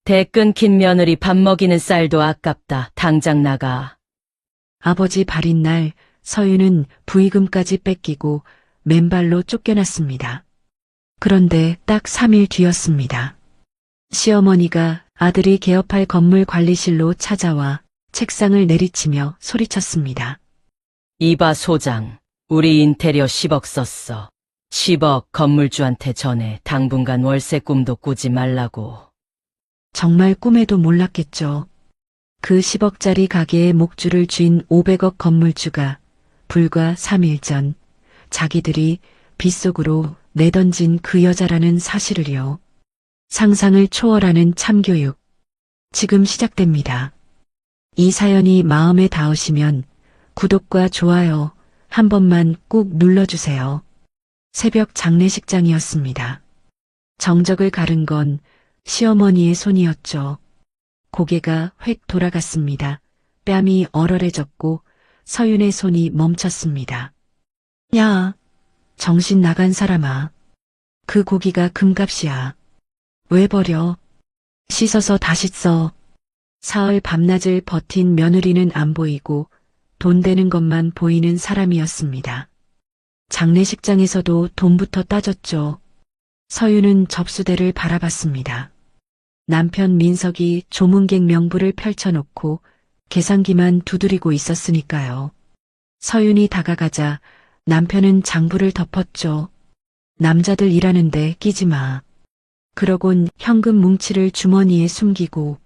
대 끊긴 며느리 밥 먹이는 쌀도 아깝다. 당장 나가. 아버지 발인 날 서윤은 부의금까지 뺏기고 맨발로 쫓겨났습니다. 그런데 딱 3일 뒤였습니다. 시어머니가 아들이 개업할 건물 관리실로 찾아와 책상을 내리치며 소리쳤습니다. 이봐 소장, 우리 인테리어 10억 썼어. 10억 건물주한테 전해 당분간 월세 꿈도 꾸지 말라고. 정말 꿈에도 몰랐겠죠. 그 10억짜리 가게의 목줄을 쥔 500억 건물주가 불과 3일 전 자기들이 빗속으로 내던진 그 여자라는 사실을요. 상상을 초월하는 참교육. 지금 시작됩니다. 이 사연이 마음에 닿으시면 구독과 좋아요 한 번만 꾹 눌러주세요. 새벽 장례식장이었습니다. 정적을 가른 건 시어머니의 손이었죠. 고개가 획 돌아갔습니다. 뺨이 얼얼해졌고 서윤의 손이 멈췄습니다. 야, 정신 나간 사람아. 그 고기가 금값이야. 왜 버려? 씻어서 다시 써. 사흘 밤낮을 버틴 며느리는 안 보이고 돈 되는 것만 보이는 사람이었습니다. 장례식장에서도 돈부터 따졌죠. 서윤은 접수대를 바라봤습니다. 남편 민석이 조문객 명부를 펼쳐놓고 계산기만 두드리고 있었으니까요. 서윤이 다가가자 남편은 장부를 덮었죠. 남자들 일하는데 끼지 마. 그러곤 현금 뭉치를 주머니에 숨기고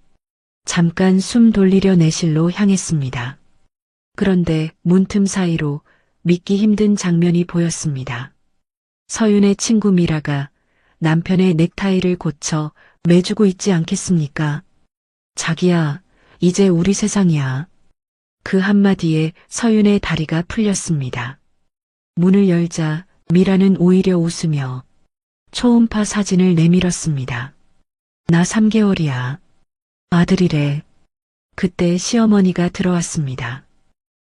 잠깐 숨 돌리려 내실로 향했습니다. 그런데 문틈 사이로 믿기 힘든 장면이 보였습니다. 서윤의 친구 미라가 남편의 넥타이를 고쳐 매주고 있지 않겠습니까? 자기야, 이제 우리 세상이야. 그 한마디에 서윤의 다리가 풀렸습니다. 문을 열자 미라는 오히려 웃으며 초음파 사진을 내밀었습니다. 나 3개월이야. 아들이래. 그때 시어머니가 들어왔습니다.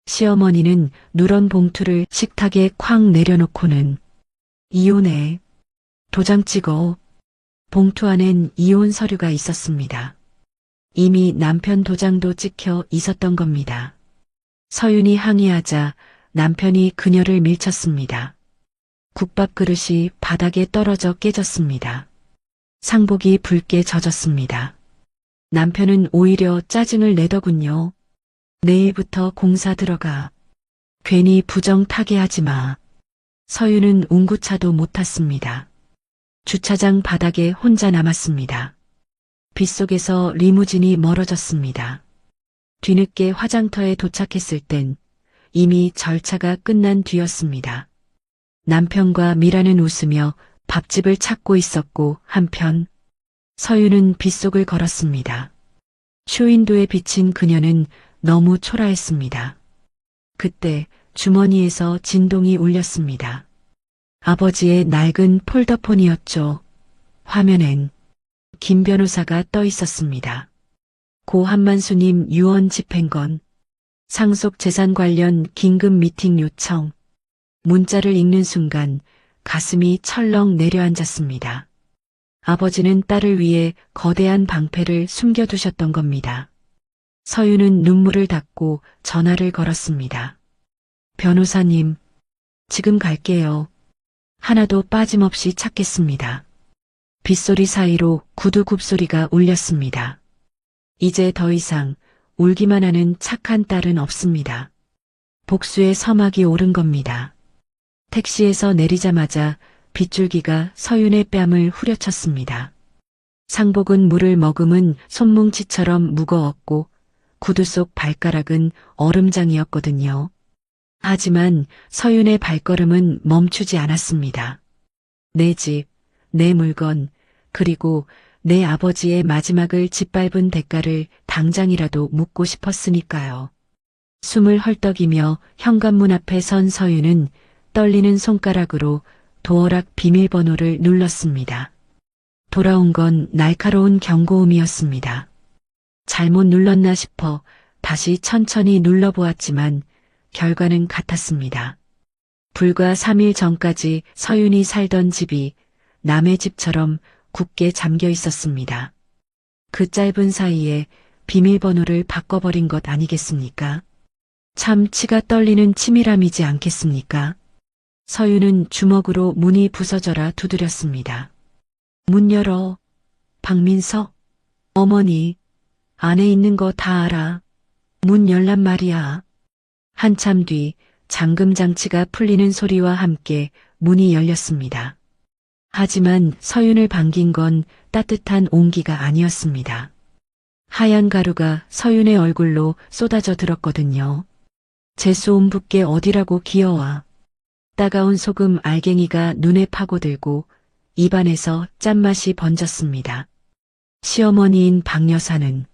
시어머니는 누런 봉투를 식탁에 쾅 내려놓고는 이혼해. 도장 찍어. 봉투 안엔 이혼 서류가 있었습니다. 이미 남편 도장도 찍혀 있었던 겁니다. 서윤이 항의하자 남편이 그녀를 밀쳤습니다. 국밥 그릇이 바닥에 떨어져 깨졌습니다. 상복이 붉게 젖었습니다. 남편은 오히려 짜증을 내더군요. 내일부터 공사 들어가. 괜히 부정 타게 하지 마. 서윤은 운구차도 못 탔습니다. 주차장 바닥에 혼자 남았습니다. 빗속에서 리무진이 멀어졌습니다. 뒤늦게 화장터에 도착했을 땐 이미 절차가 끝난 뒤였습니다. 남편과 미라는 웃으며 밥집을 찾고 있었고 한편 서윤은 빗속을 걸었습니다. 쇼윈도에 비친 그녀는 너무 초라했습니다. 그때 주머니에서 진동이 울렸습니다. 아버지의 낡은 폴더폰이었죠. 화면엔 김 변호사가 떠 있었습니다. 고 한만수님 유언 집행건, 상속 재산 관련 긴급 미팅 요청. 문자를 읽는 순간 가슴이 철렁 내려앉았습니다. 아버지는 딸을 위해 거대한 방패를 숨겨두셨던 겁니다. 서윤은 눈물을 닦고 전화를 걸었습니다. 변호사님, 지금 갈게요. 하나도 빠짐없이 찾겠습니다. 빗소리 사이로 구두 굽소리가 울렸습니다. 이제 더 이상 울기만 하는 착한 딸은 없습니다. 복수의 서막이 오른 겁니다. 택시에서 내리자마자 빗줄기가 서윤의 뺨을 후려쳤습니다. 상복은 물을 머금은 손뭉치처럼 무거웠고 구두 속 발가락은 얼음장이었거든요. 하지만 서윤의 발걸음은 멈추지 않았습니다. 내 집, 내 물건, 그리고 내 아버지의 마지막을 짓밟은 대가를 당장이라도 묻고 싶었으니까요. 숨을 헐떡이며 현관문 앞에 선 서윤은 떨리는 손가락으로 도어락 비밀번호를 눌렀습니다. 돌아온 건 날카로운 경고음이었습니다. 잘못 눌렀나 싶어 다시 천천히 눌러보았지만 결과는 같았습니다. 불과 3일 전까지 서윤이 살던 집이 남의 집처럼 굳게 잠겨 있었습니다. 그 짧은 사이에 비밀번호를 바꿔버린 것 아니겠습니까? 참 치가 떨리는 치밀함이지 않겠습니까? 서윤은 주먹으로 문이 부서져라 두드렸습니다. 문 열어. 박민석. 어머니. 안에 있는 거 다 알아. 문 열란 말이야. 한참 뒤 잠금 장치가 풀리는 소리와 함께 문이 열렸습니다. 하지만 서윤을 반긴 건 따뜻한 온기가 아니었습니다. 하얀 가루가 서윤의 얼굴로 쏟아져 들었거든요. 재수옴 붓게 어디라고 기어와. 따가운 소금 알갱이가 눈에 파고들고 입안에서 짠맛이 번졌습니다. 시어머니인 박 여사는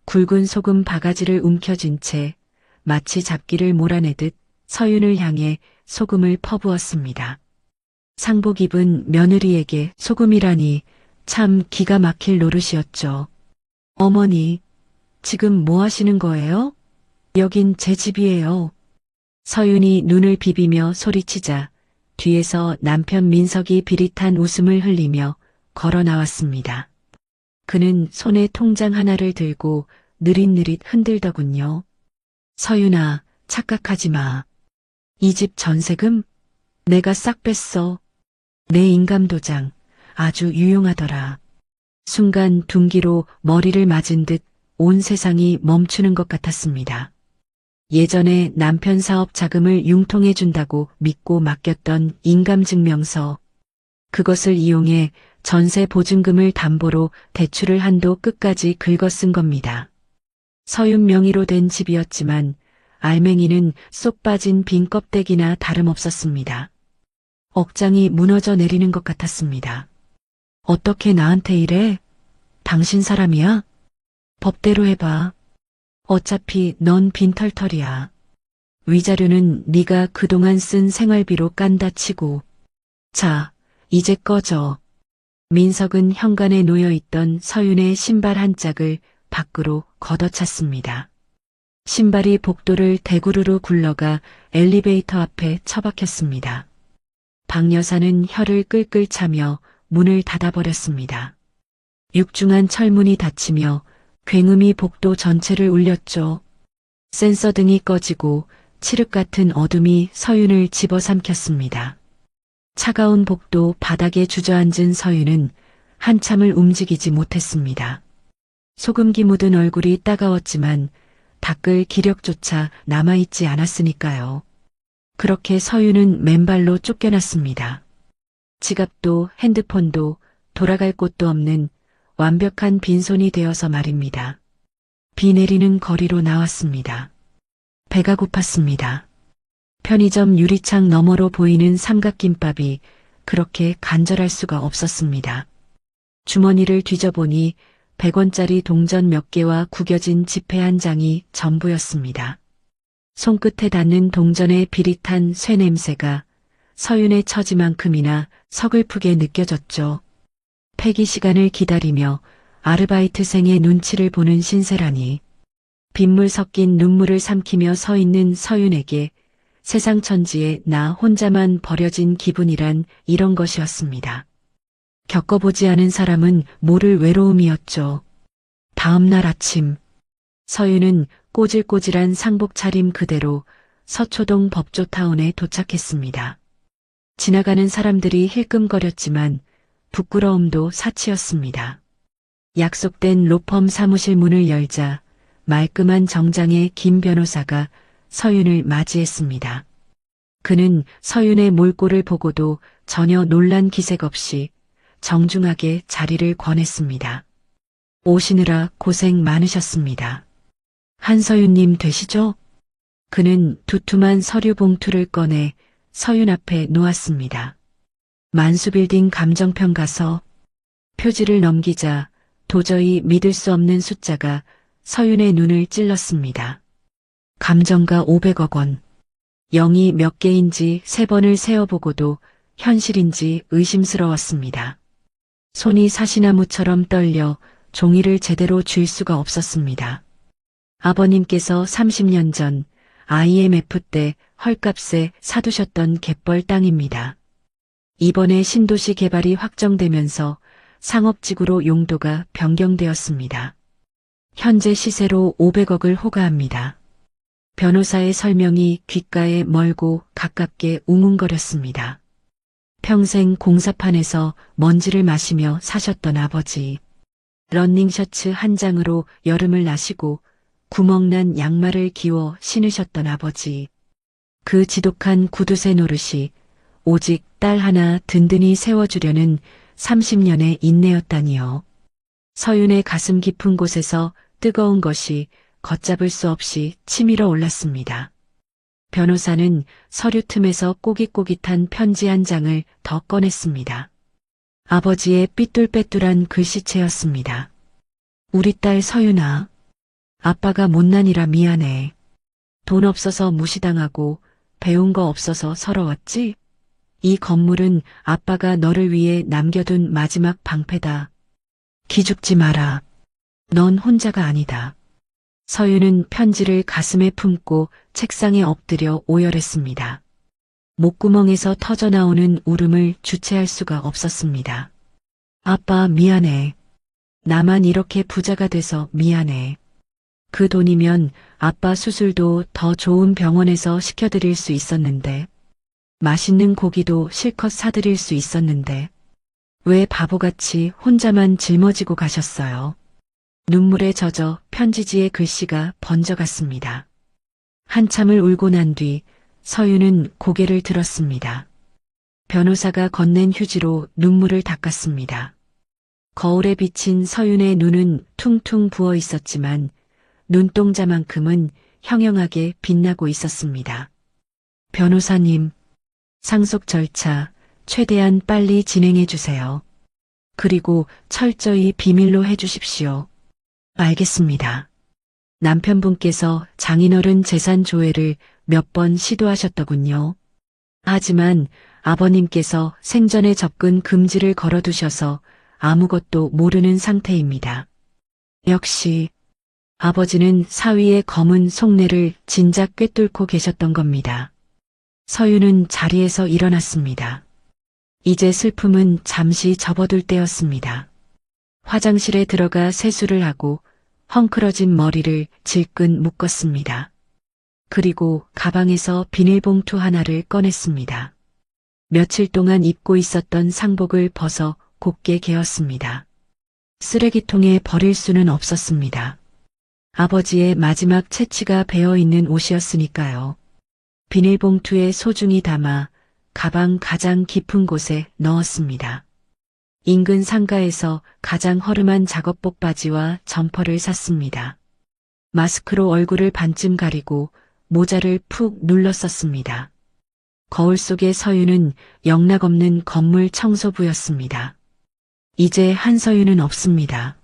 굵은 소금 바가지를 움켜쥔 채 마치 잡기를 몰아내듯 서윤을 향해 소금을 퍼부었습니다. 상복 입은 며느리에게 소금이라니 참 기가 막힐 노릇이었죠. 어머니, 지금 뭐 하시는 거예요? 여긴 제 집이에요. 서윤이 눈을 비비며 소리치자 뒤에서 남편 민석이 비릿한 웃음을 흘리며 걸어 나왔습니다. 그는 손에 통장 하나를 들고 느릿느릿 흔들더군요. 서윤아, 착각하지 마. 이 집 전세금? 내가 싹 뺐어. 내 인감도장 아주 유용하더라. 순간 둔기로 머리를 맞은 듯 온 세상이 멈추는 것 같았습니다. 예전에 남편 사업 자금을 융통해준다고 믿고 맡겼던 인감증명서. 그것을 이용해 전세 보증금을 담보로 대출을 한도 끝까지 긁어 쓴 겁니다. 서윤 명의로 된 집이었지만 알맹이는 쏙 빠진 빈 껍데기나 다름없었습니다. 억장이 무너져 내리는 것 같았습니다. 어떻게 나한테 이래? 당신 사람이야? 법대로 해봐. 어차피 넌 빈털털이야. 위자료는 네가 그동안 쓴 생활비로 깐다 치고. 자, 이제 꺼져. 민석은 현관에 놓여있던 서윤의 신발 한 짝을 밖으로 걷어찼습니다. 신발이 복도를 대구르르 굴러가 엘리베이터 앞에 처박혔습니다. 박 여사는 혀를 끌끌 차며 문을 닫아버렸습니다. 육중한 철문이 닫히며 굉음이 복도 전체를 울렸죠. 센서 등이 꺼지고 칠흑 같은 어둠이 서윤을 집어삼켰습니다. 차가운 복도 바닥에 주저앉은 서윤은 한참을 움직이지 못했습니다. 소금기 묻은 얼굴이 따가웠지만 닦을 기력조차 남아있지 않았으니까요. 그렇게 서윤은 맨발로 쫓겨났습니다. 지갑도 핸드폰도 돌아갈 곳도 없는 완벽한 빈손이 되어서 말입니다. 비 내리는 거리로 나왔습니다. 배가 고팠습니다. 편의점 유리창 너머로 보이는 삼각김밥이 그렇게 간절할 수가 없었습니다. 주머니를 뒤져보니 100원짜리 동전 몇 개와 구겨진 지폐 한 장이 전부였습니다. 손끝에 닿는 동전의 비릿한 쇠 냄새가 서윤의 처지만큼이나 서글프게 느껴졌죠. 폐기 시간을 기다리며 아르바이트생의 눈치를 보는 신세라니. 빗물 섞인 눈물을 삼키며 서 있는 서윤에게 세상 천지에 나 혼자만 버려진 기분이란 이런 것이었습니다. 겪어보지 않은 사람은 모를 외로움이었죠. 다음 날 아침 서윤은 꼬질꼬질한 상복 차림 그대로 서초동 법조타운에 도착했습니다. 지나가는 사람들이 힐끔거렸지만 부끄러움도 사치였습니다. 약속된 로펌 사무실 문을 열자 말끔한 정장의 김 변호사가 서윤을 맞이했습니다. 그는 서윤의 몰골을 보고도 전혀 놀란 기색 없이 정중하게 자리를 권했습니다. 오시느라 고생 많으셨습니다. 한서윤님 되시죠? 그는 두툼한 서류 봉투를 꺼내 서윤 앞에 놓았습니다. 만수빌딩 감정평가서. 표지를 넘기자 도저히 믿을 수 없는 숫자가 서윤의 눈을 찔렀습니다. 감정가 500억 원. 0이 몇 개인지 3번을 세어보고도 현실인지 의심스러웠습니다. 손이 사시나무처럼 떨려 종이를 제대로 쥘 수가 없었습니다. 아버님께서 30년 전 IMF 때 헐값에 사두셨던 갯벌 땅입니다. 이번에 신도시 개발이 확정되면서 상업지구로 용도가 변경되었습니다. 현재 시세로 500억을 호가합니다. 변호사의 설명이 귓가에 멀고 가깝게 웅웅거렸습니다. 평생 공사판에서 먼지를 마시며 사셨던 아버지. 러닝셔츠 한 장으로 여름을 나시고 구멍난 양말을 기워 신으셨던 아버지. 그 지독한 구두쇠 노릇이 오직 딸 하나 든든히 세워주려는 30년의 인내였다니요. 서윤의 가슴 깊은 곳에서 뜨거운 것이 걷잡을 수 없이 치밀어 올랐습니다. 변호사는 서류 틈에서 꼬깃꼬깃한 편지 한 장을 더 꺼냈습니다. 아버지의 삐뚤빼뚤한 글씨체였습니다. 우리 딸 서윤아, 아빠가 못난이라 미안해. 돈 없어서 무시당하고 배운 거 없어서 서러웠지? 이 건물은 아빠가 너를 위해 남겨둔 마지막 방패다. 기죽지 마라. 넌 혼자가 아니다. 서윤은 편지를 가슴에 품고 책상에 엎드려 오열했습니다. 목구멍에서 터져나오는 울음을 주체할 수가 없었습니다. 아빠 미안해. 나만 이렇게 부자가 돼서 미안해. 그 돈이면 아빠 수술도 더 좋은 병원에서 시켜드릴 수 있었는데, 맛있는 고기도 실컷 사드릴 수 있었는데, 왜 바보같이 혼자만 짊어지고 가셨어요? 눈물에 젖어 편지지의 글씨가 번져갔습니다. 한참을 울고 난 뒤 서윤은 고개를 들었습니다. 변호사가 건넨 휴지로 눈물을 닦았습니다. 거울에 비친 서윤의 눈은 퉁퉁 부어 있었지만 눈동자만큼은 형형하게 빛나고 있었습니다. 변호사님, 상속 절차 최대한 빨리 진행해 주세요. 그리고 철저히 비밀로 해 주십시오. 알겠습니다. 남편분께서 장인어른 재산 조회를 몇 번 시도하셨더군요. 하지만 아버님께서 생전에 접근 금지를 걸어두셔서 아무것도 모르는 상태입니다. 역시 아버지는 사위의 검은 속내를 진작 꿰뚫고 계셨던 겁니다. 서윤은 자리에서 일어났습니다. 이제 슬픔은 잠시 접어둘 때였습니다. 화장실에 들어가 세수를 하고 헝클어진 머리를 질끈 묶었습니다. 그리고 가방에서 비닐봉투 하나를 꺼냈습니다. 며칠 동안 입고 있었던 상복을 벗어 곱게 개었습니다. 쓰레기통에 버릴 수는 없었습니다. 아버지의 마지막 채취가 배어있는 옷이었으니까요. 비닐봉투에 소중히 담아 가방 가장 깊은 곳에 넣었습니다. 인근 상가에서 가장 허름한 작업복 바지와 점퍼를 샀습니다. 마스크로 얼굴을 반쯤 가리고 모자를 푹 눌러 썼습니다. 거울 속의 서윤은 영락없는 건물 청소부였습니다. 이제 한서윤은 없습니다.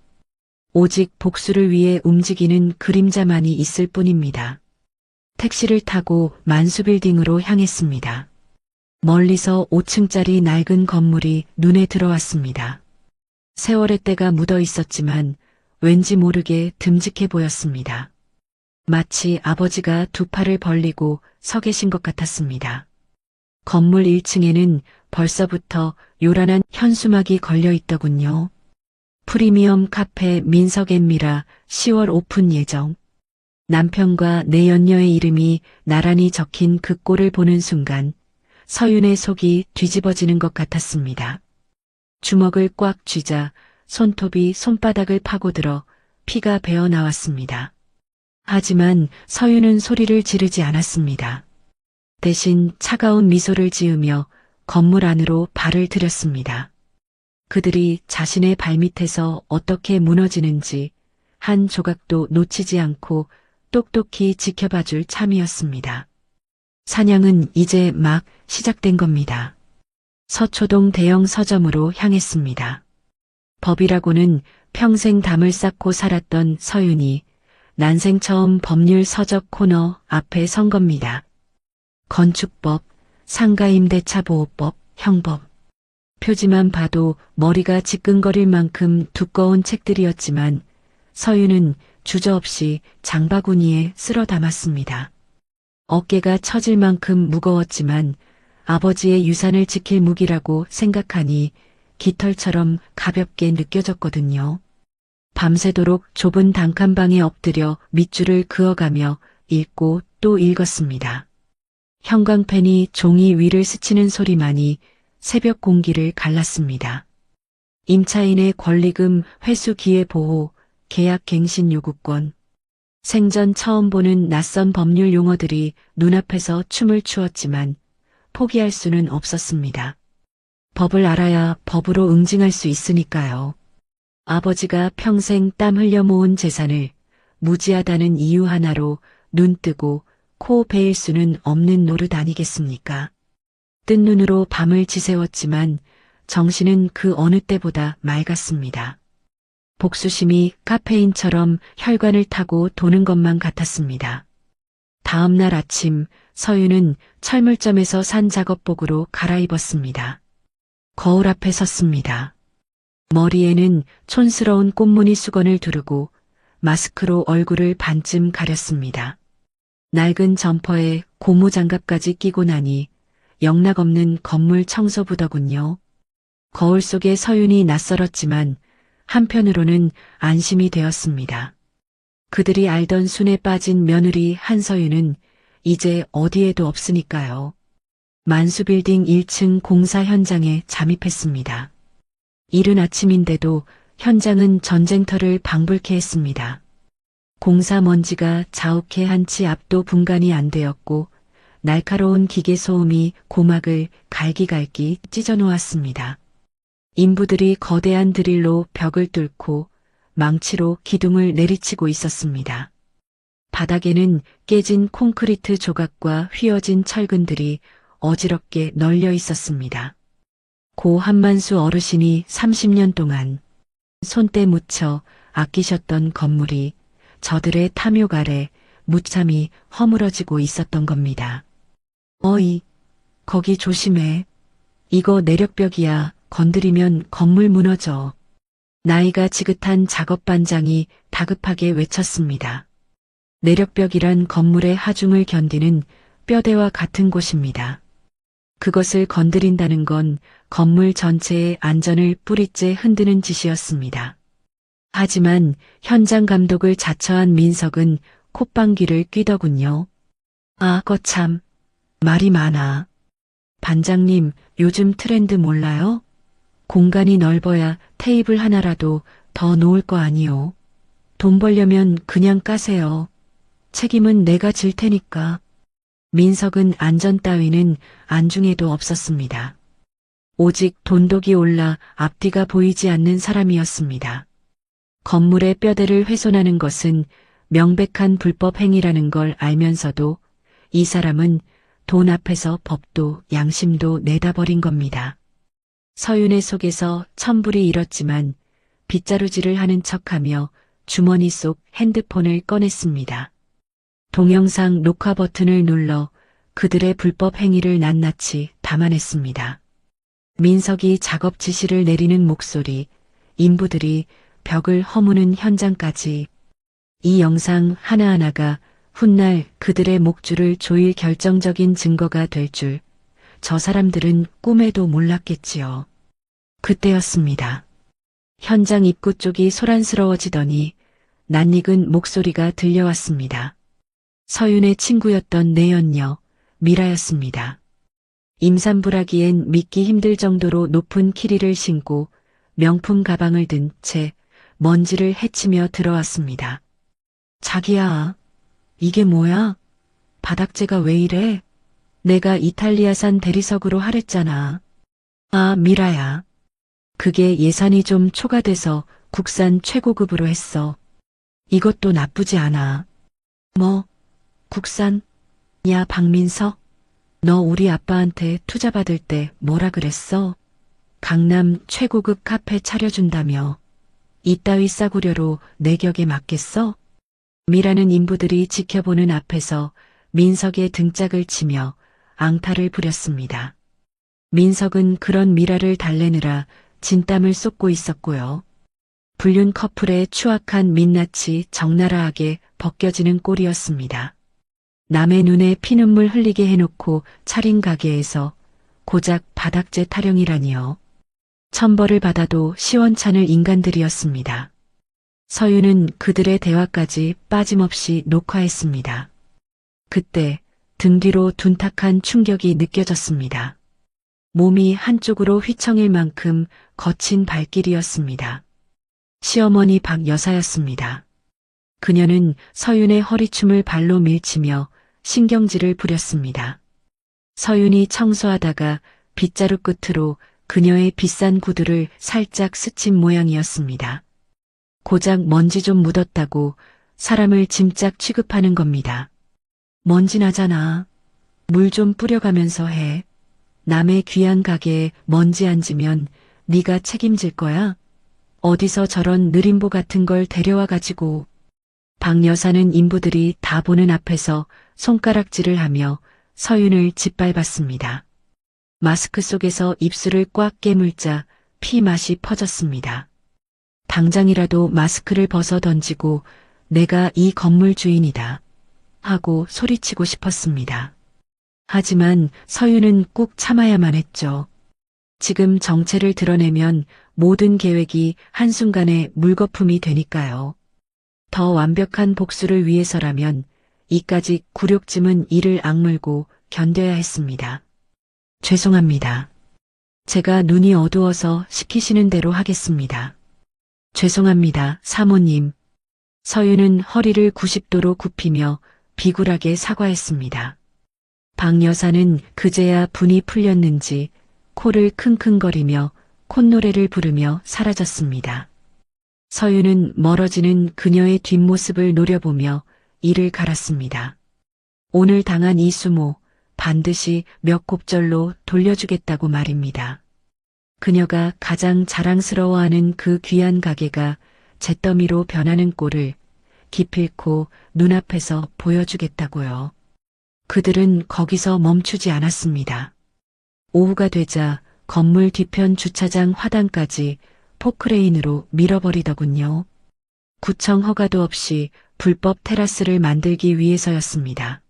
오직 복수를 위해 움직이는 그림자만이 있을 뿐입니다. 택시를 타고 만수빌딩으로 향했습니다. 멀리서 5층짜리 낡은 건물이 눈에 들어왔습니다. 세월의 때가 묻어 있었지만 왠지 모르게 듬직해 보였습니다. 마치 아버지가 두 팔을 벌리고 서 계신 것 같았습니다. 건물 1층에는 벌써부터 요란한 현수막이 걸려 있더군요. 프리미엄 카페 민석앤미라 10월 오픈 예정. 남편과 내연녀의 이름이 나란히 적힌 그 꼴을 보는 순간 서윤의 속이 뒤집어지는 것 같았습니다. 주먹을 꽉 쥐자 손톱이 손바닥을 파고들어 피가 배어 나왔습니다. 하지만 서윤은 소리를 지르지 않았습니다. 대신 차가운 미소를 지으며 건물 안으로 발을 들였습니다. 그들이 자신의 발밑에서 어떻게 무너지는지 한 조각도 놓치지 않고 똑똑히 지켜봐줄 참이었습니다. 사냥은 이제 막 시작된 겁니다. 서초동 대형 서점으로 향했습니다. 법이라고는 평생 담을 쌓고 살았던 서윤이 난생 처음 법률 서적 코너 앞에 선 겁니다. 건축법, 상가임대차보호법, 형법. 표지만 봐도 머리가 지끈거릴 만큼 두꺼운 책들이었지만 서윤은 주저없이 장바구니에 쓸어 담았습니다. 어깨가 처질 만큼 무거웠지만 아버지의 유산을 지킬 무기라고 생각하니 깃털처럼 가볍게 느껴졌거든요. 밤새도록 좁은 단칸방에 엎드려 밑줄을 그어가며 읽고 또 읽었습니다. 형광펜이 종이 위를 스치는 소리만이 새벽 공기를 갈랐습니다. 임차인의 권리금 회수 기회 보호, 계약 갱신 요구권. 생전 처음 보는 낯선 법률 용어들이 눈앞에서 춤을 추었지만 포기할 수는 없었습니다. 법을 알아야 법으로 응징할 수 있으니까요. 아버지가 평생 땀 흘려 모은 재산을 무지하다는 이유 하나로 눈 뜨고 코 베일 수는 없는 노릇 아니겠습니까? 뜬 눈으로 밤을 지새웠지만 정신은 그 어느 때보다 맑았습니다. 복수심이 카페인처럼 혈관을 타고 도는 것만 같았습니다. 다음 날 아침 서윤은 철물점에서 산 작업복으로 갈아입었습니다. 거울 앞에 섰습니다. 머리에는 촌스러운 꽃무늬 수건을 두르고 마스크로 얼굴을 반쯤 가렸습니다. 낡은 점퍼에 고무장갑까지 끼고 나니 영락없는 건물 청소부더군요. 거울 속의 서윤이 낯설었지만 한편으로는 안심이 되었습니다. 그들이 알던 순에 빠진 며느리 한서윤은 이제 어디에도 없으니까요. 만수빌딩 1층 공사 현장에 잠입했습니다. 이른 아침인데도 현장은 전쟁터를 방불케 했습니다. 공사 먼지가 자욱해 한치 앞도 분간이 안 되었고 날카로운 기계 소음이 고막을 갈기갈기 찢어놓았습니다. 인부들이 거대한 드릴로 벽을 뚫고 망치로 기둥을 내리치고 있었습니다. 바닥에는 깨진 콘크리트 조각과 휘어진 철근들이 어지럽게 널려 있었습니다. 고 한만수 어르신이 30년 동안 손때 묻혀 아끼셨던 건물이 저들의 탐욕 아래 무참히 허물어지고 있었던 겁니다. 어이, 거기 조심해. 이거 내력벽이야. 건드리면 건물 무너져. 나이가 지긋한 작업반장이 다급하게 외쳤습니다. 내력벽이란 건물의 하중을 견디는 뼈대와 같은 곳입니다. 그것을 건드린다는 건 건물 전체의 안전을 뿌리째 흔드는 짓이었습니다. 하지만 현장 감독을 자처한 민석은 콧방귀를 뀌더군요. 아, 거참. 말이 많아. 반장님, 요즘 트렌드 몰라요? 공간이 넓어야 테이블 하나라도 더 놓을 거 아니요. 돈 벌려면 그냥 까세요. 책임은 내가 질 테니까. 민석은 안전 따위는 안중에도 없었습니다. 오직 돈독이 올라 앞뒤가 보이지 않는 사람이었습니다. 건물의 뼈대를 훼손하는 것은 명백한 불법 행위라는 걸 알면서도 이 사람은 돈 앞에서 법도 양심도 내다버린 겁니다. 서윤의 속에서 천불이 일었지만 빗자루질을 하는 척하며 주머니 속 핸드폰을 꺼냈습니다. 동영상 녹화 버튼을 눌러 그들의 불법 행위를 낱낱이 담아냈습니다. 민석이 작업 지시를 내리는 목소리, 인부들이 벽을 허무는 현장까지 이 영상 하나하나가 훗날 그들의 목줄을 조일 결정적인 증거가 될 줄 저 사람들은 꿈에도 몰랐겠지요. 그때였습니다. 현장 입구 쪽이 소란스러워지더니 낯익은 목소리가 들려왔습니다. 서윤의 친구였던 내연녀 미라였습니다. 임산부라기엔 믿기 힘들 정도로 높은 키리를 신고 명품 가방을 든 채 먼지를 헤치며 들어왔습니다. 자기야, 이게 뭐야? 바닥재가 왜 이래? 내가 이탈리아산 대리석으로 하랬잖아. 아, 미라야. 그게 예산이 좀 초과돼서 국산 최고급으로 했어. 이것도 나쁘지 않아. 뭐, 국산? 야, 박민석. 너 우리 아빠한테 투자 받을 때 뭐라 그랬어? 강남 최고급 카페 차려준다며. 이따위 싸구려로 내 격에 맞겠어? 미라는 인부들이 지켜보는 앞에서 민석의 등짝을 치며 앙탈을 부렸습니다. 민석은 그런 미라를 달래느라 진땀을 쏟고 있었고요. 불륜 커플의 추악한 민낯이 적나라하게 벗겨지는 꼴이었습니다. 남의 눈에 피눈물 흘리게 해놓고 차린 가게에서 고작 바닥재 타령이라니요. 천벌을 받아도 시원찮을 인간들이었습니다. 서윤은 그들의 대화까지 빠짐없이 녹화했습니다. 그때 등 뒤로 둔탁한 충격이 느껴졌습니다. 몸이 한쪽으로 휘청일 만큼 거친 발길이었습니다. 시어머니 박 여사였습니다. 그녀는 서윤의 허리춤을 발로 밀치며 신경질을 부렸습니다. 서윤이 청소하다가 빗자루 끝으로 그녀의 비싼 구두를 살짝 스친 모양이었습니다. 고작 먼지 좀 묻었다고 사람을 짐짝 취급하는 겁니다. 먼지 나잖아. 물 좀 뿌려가면서 해. 남의 귀한 가게에 먼지 앉으면 네가 책임질 거야? 어디서 저런 느림보 같은 걸 데려와 가지고. 박 여사는 인부들이 다 보는 앞에서 손가락질을 하며 서윤을 짓밟았습니다. 마스크 속에서 입술을 꽉 깨물자 피 맛이 퍼졌습니다. 당장이라도 마스크를 벗어 던지고 내가 이 건물 주인이다 하고 소리치고 싶었습니다. 하지만 서윤은 꾹 참아야만 했죠. 지금 정체를 드러내면 모든 계획이 한순간에 물거품이 되니까요. 더 완벽한 복수를 위해서라면 이까지 굴욕짐은 이를 악물고 견뎌야 했습니다. 죄송합니다. 제가 눈이 어두워서 시키시는 대로 하겠습니다. 죄송합니다, 사모님. 서윤은 허리를 90도로 굽히며 비굴하게 사과했습니다. 박 여사는 그제야 분이 풀렸는지 코를 킁킁거리며 콧노래를 부르며 사라졌습니다. 서윤은 멀어지는 그녀의 뒷모습을 노려보며 이를 갈았습니다. 오늘 당한 이 수모 반드시 몇 곱절로 돌려주겠다고 말입니다. 그녀가 가장 자랑스러워하는 그 귀한 가게가 잿더미로 변하는 꼴을 기필코 눈앞에서 보여주겠다고요. 그들은 거기서 멈추지 않았습니다. 오후가 되자 건물 뒤편 주차장 화단까지 포크레인으로 밀어버리더군요. 구청 허가도 없이 불법 테라스를 만들기 위해서였습니다.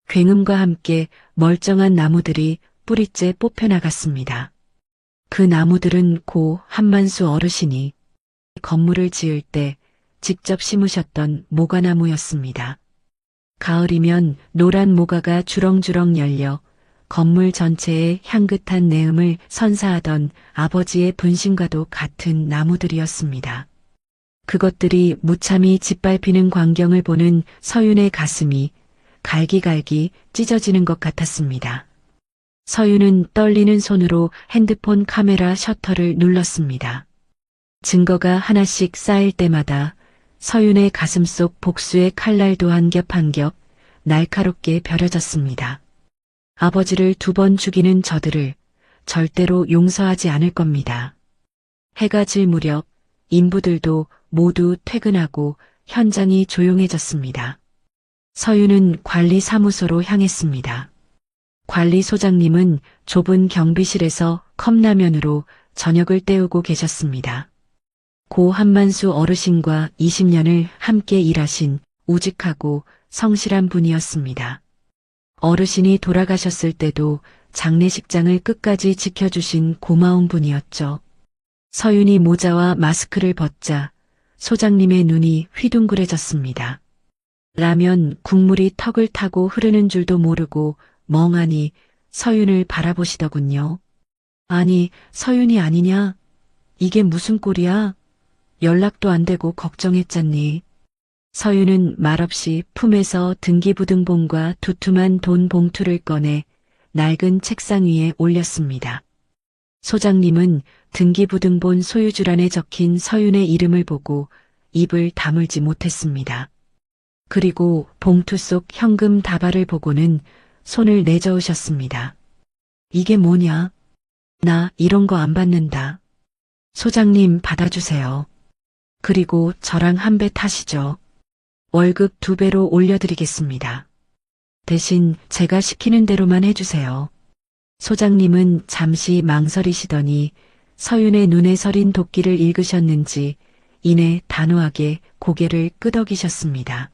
굉음과 함께 멀쩡한 나무들이 뿌리째 뽑혀나갔습니다. 그 나무들은 고 한만수 어르신이 건물을 지을 때 직접 심으셨던 모가나무였습니다. 가을이면 노란 모가가 주렁주렁 열려 건물 전체에 향긋한 내음을 선사하던 아버지의 분신과도 같은 나무들이었습니다. 그것들이 무참히 짓밟히는 광경을 보는 서윤의 가슴이 갈기갈기 찢어지는 것 같았습니다. 서윤은 떨리는 손으로 핸드폰 카메라 셔터를 눌렀습니다. 증거가 하나씩 쌓일 때마다 서윤의 가슴속 복수의 칼날도 한 겹 한 겹 날카롭게 벼려졌습니다. 아버지를 2번 죽이는 저들을 절대로 용서하지 않을 겁니다. 해가 질 무렵 인부들도 모두 퇴근하고 현장이 조용해졌습니다. 서윤은 관리사무소로 향했습니다. 관리소장님은 좁은 경비실에서 컵라면으로 저녁을 때우고 계셨습니다. 고 한만수 어르신과 20년을 함께 일하신 우직하고 성실한 분이었습니다. 어르신이 돌아가셨을 때도 장례식장을 끝까지 지켜주신 고마운 분이었죠. 서윤이 모자와 마스크를 벗자 소장님의 눈이 휘둥그레졌습니다. 라면 국물이 턱을 타고 흐르는 줄도 모르고 멍하니 서윤을 바라보시더군요. 아니, 서윤이 아니냐? 이게 무슨 꼴이야? 연락도 안 되고 걱정했잖니. 서윤은 말없이 품에서 등기부등본과 두툼한 돈 봉투를 꺼내 낡은 책상 위에 올렸습니다. 소장님은 등기부등본 소유주란에 적힌 서윤의 이름을 보고 입을 다물지 못했습니다. 그리고 봉투 속 현금 다발을 보고는 손을 내저으셨습니다. 이게 뭐냐? 나 이런 거 안 받는다. 소장님 받아주세요. 그리고 저랑 한 배 타시죠. 월급 2배로 올려드리겠습니다. 대신 제가 시키는 대로만 해주세요. 소장님은 잠시 망설이시더니 서윤의 눈에 서린 도끼를 읽으셨는지 이내 단호하게 고개를 끄덕이셨습니다.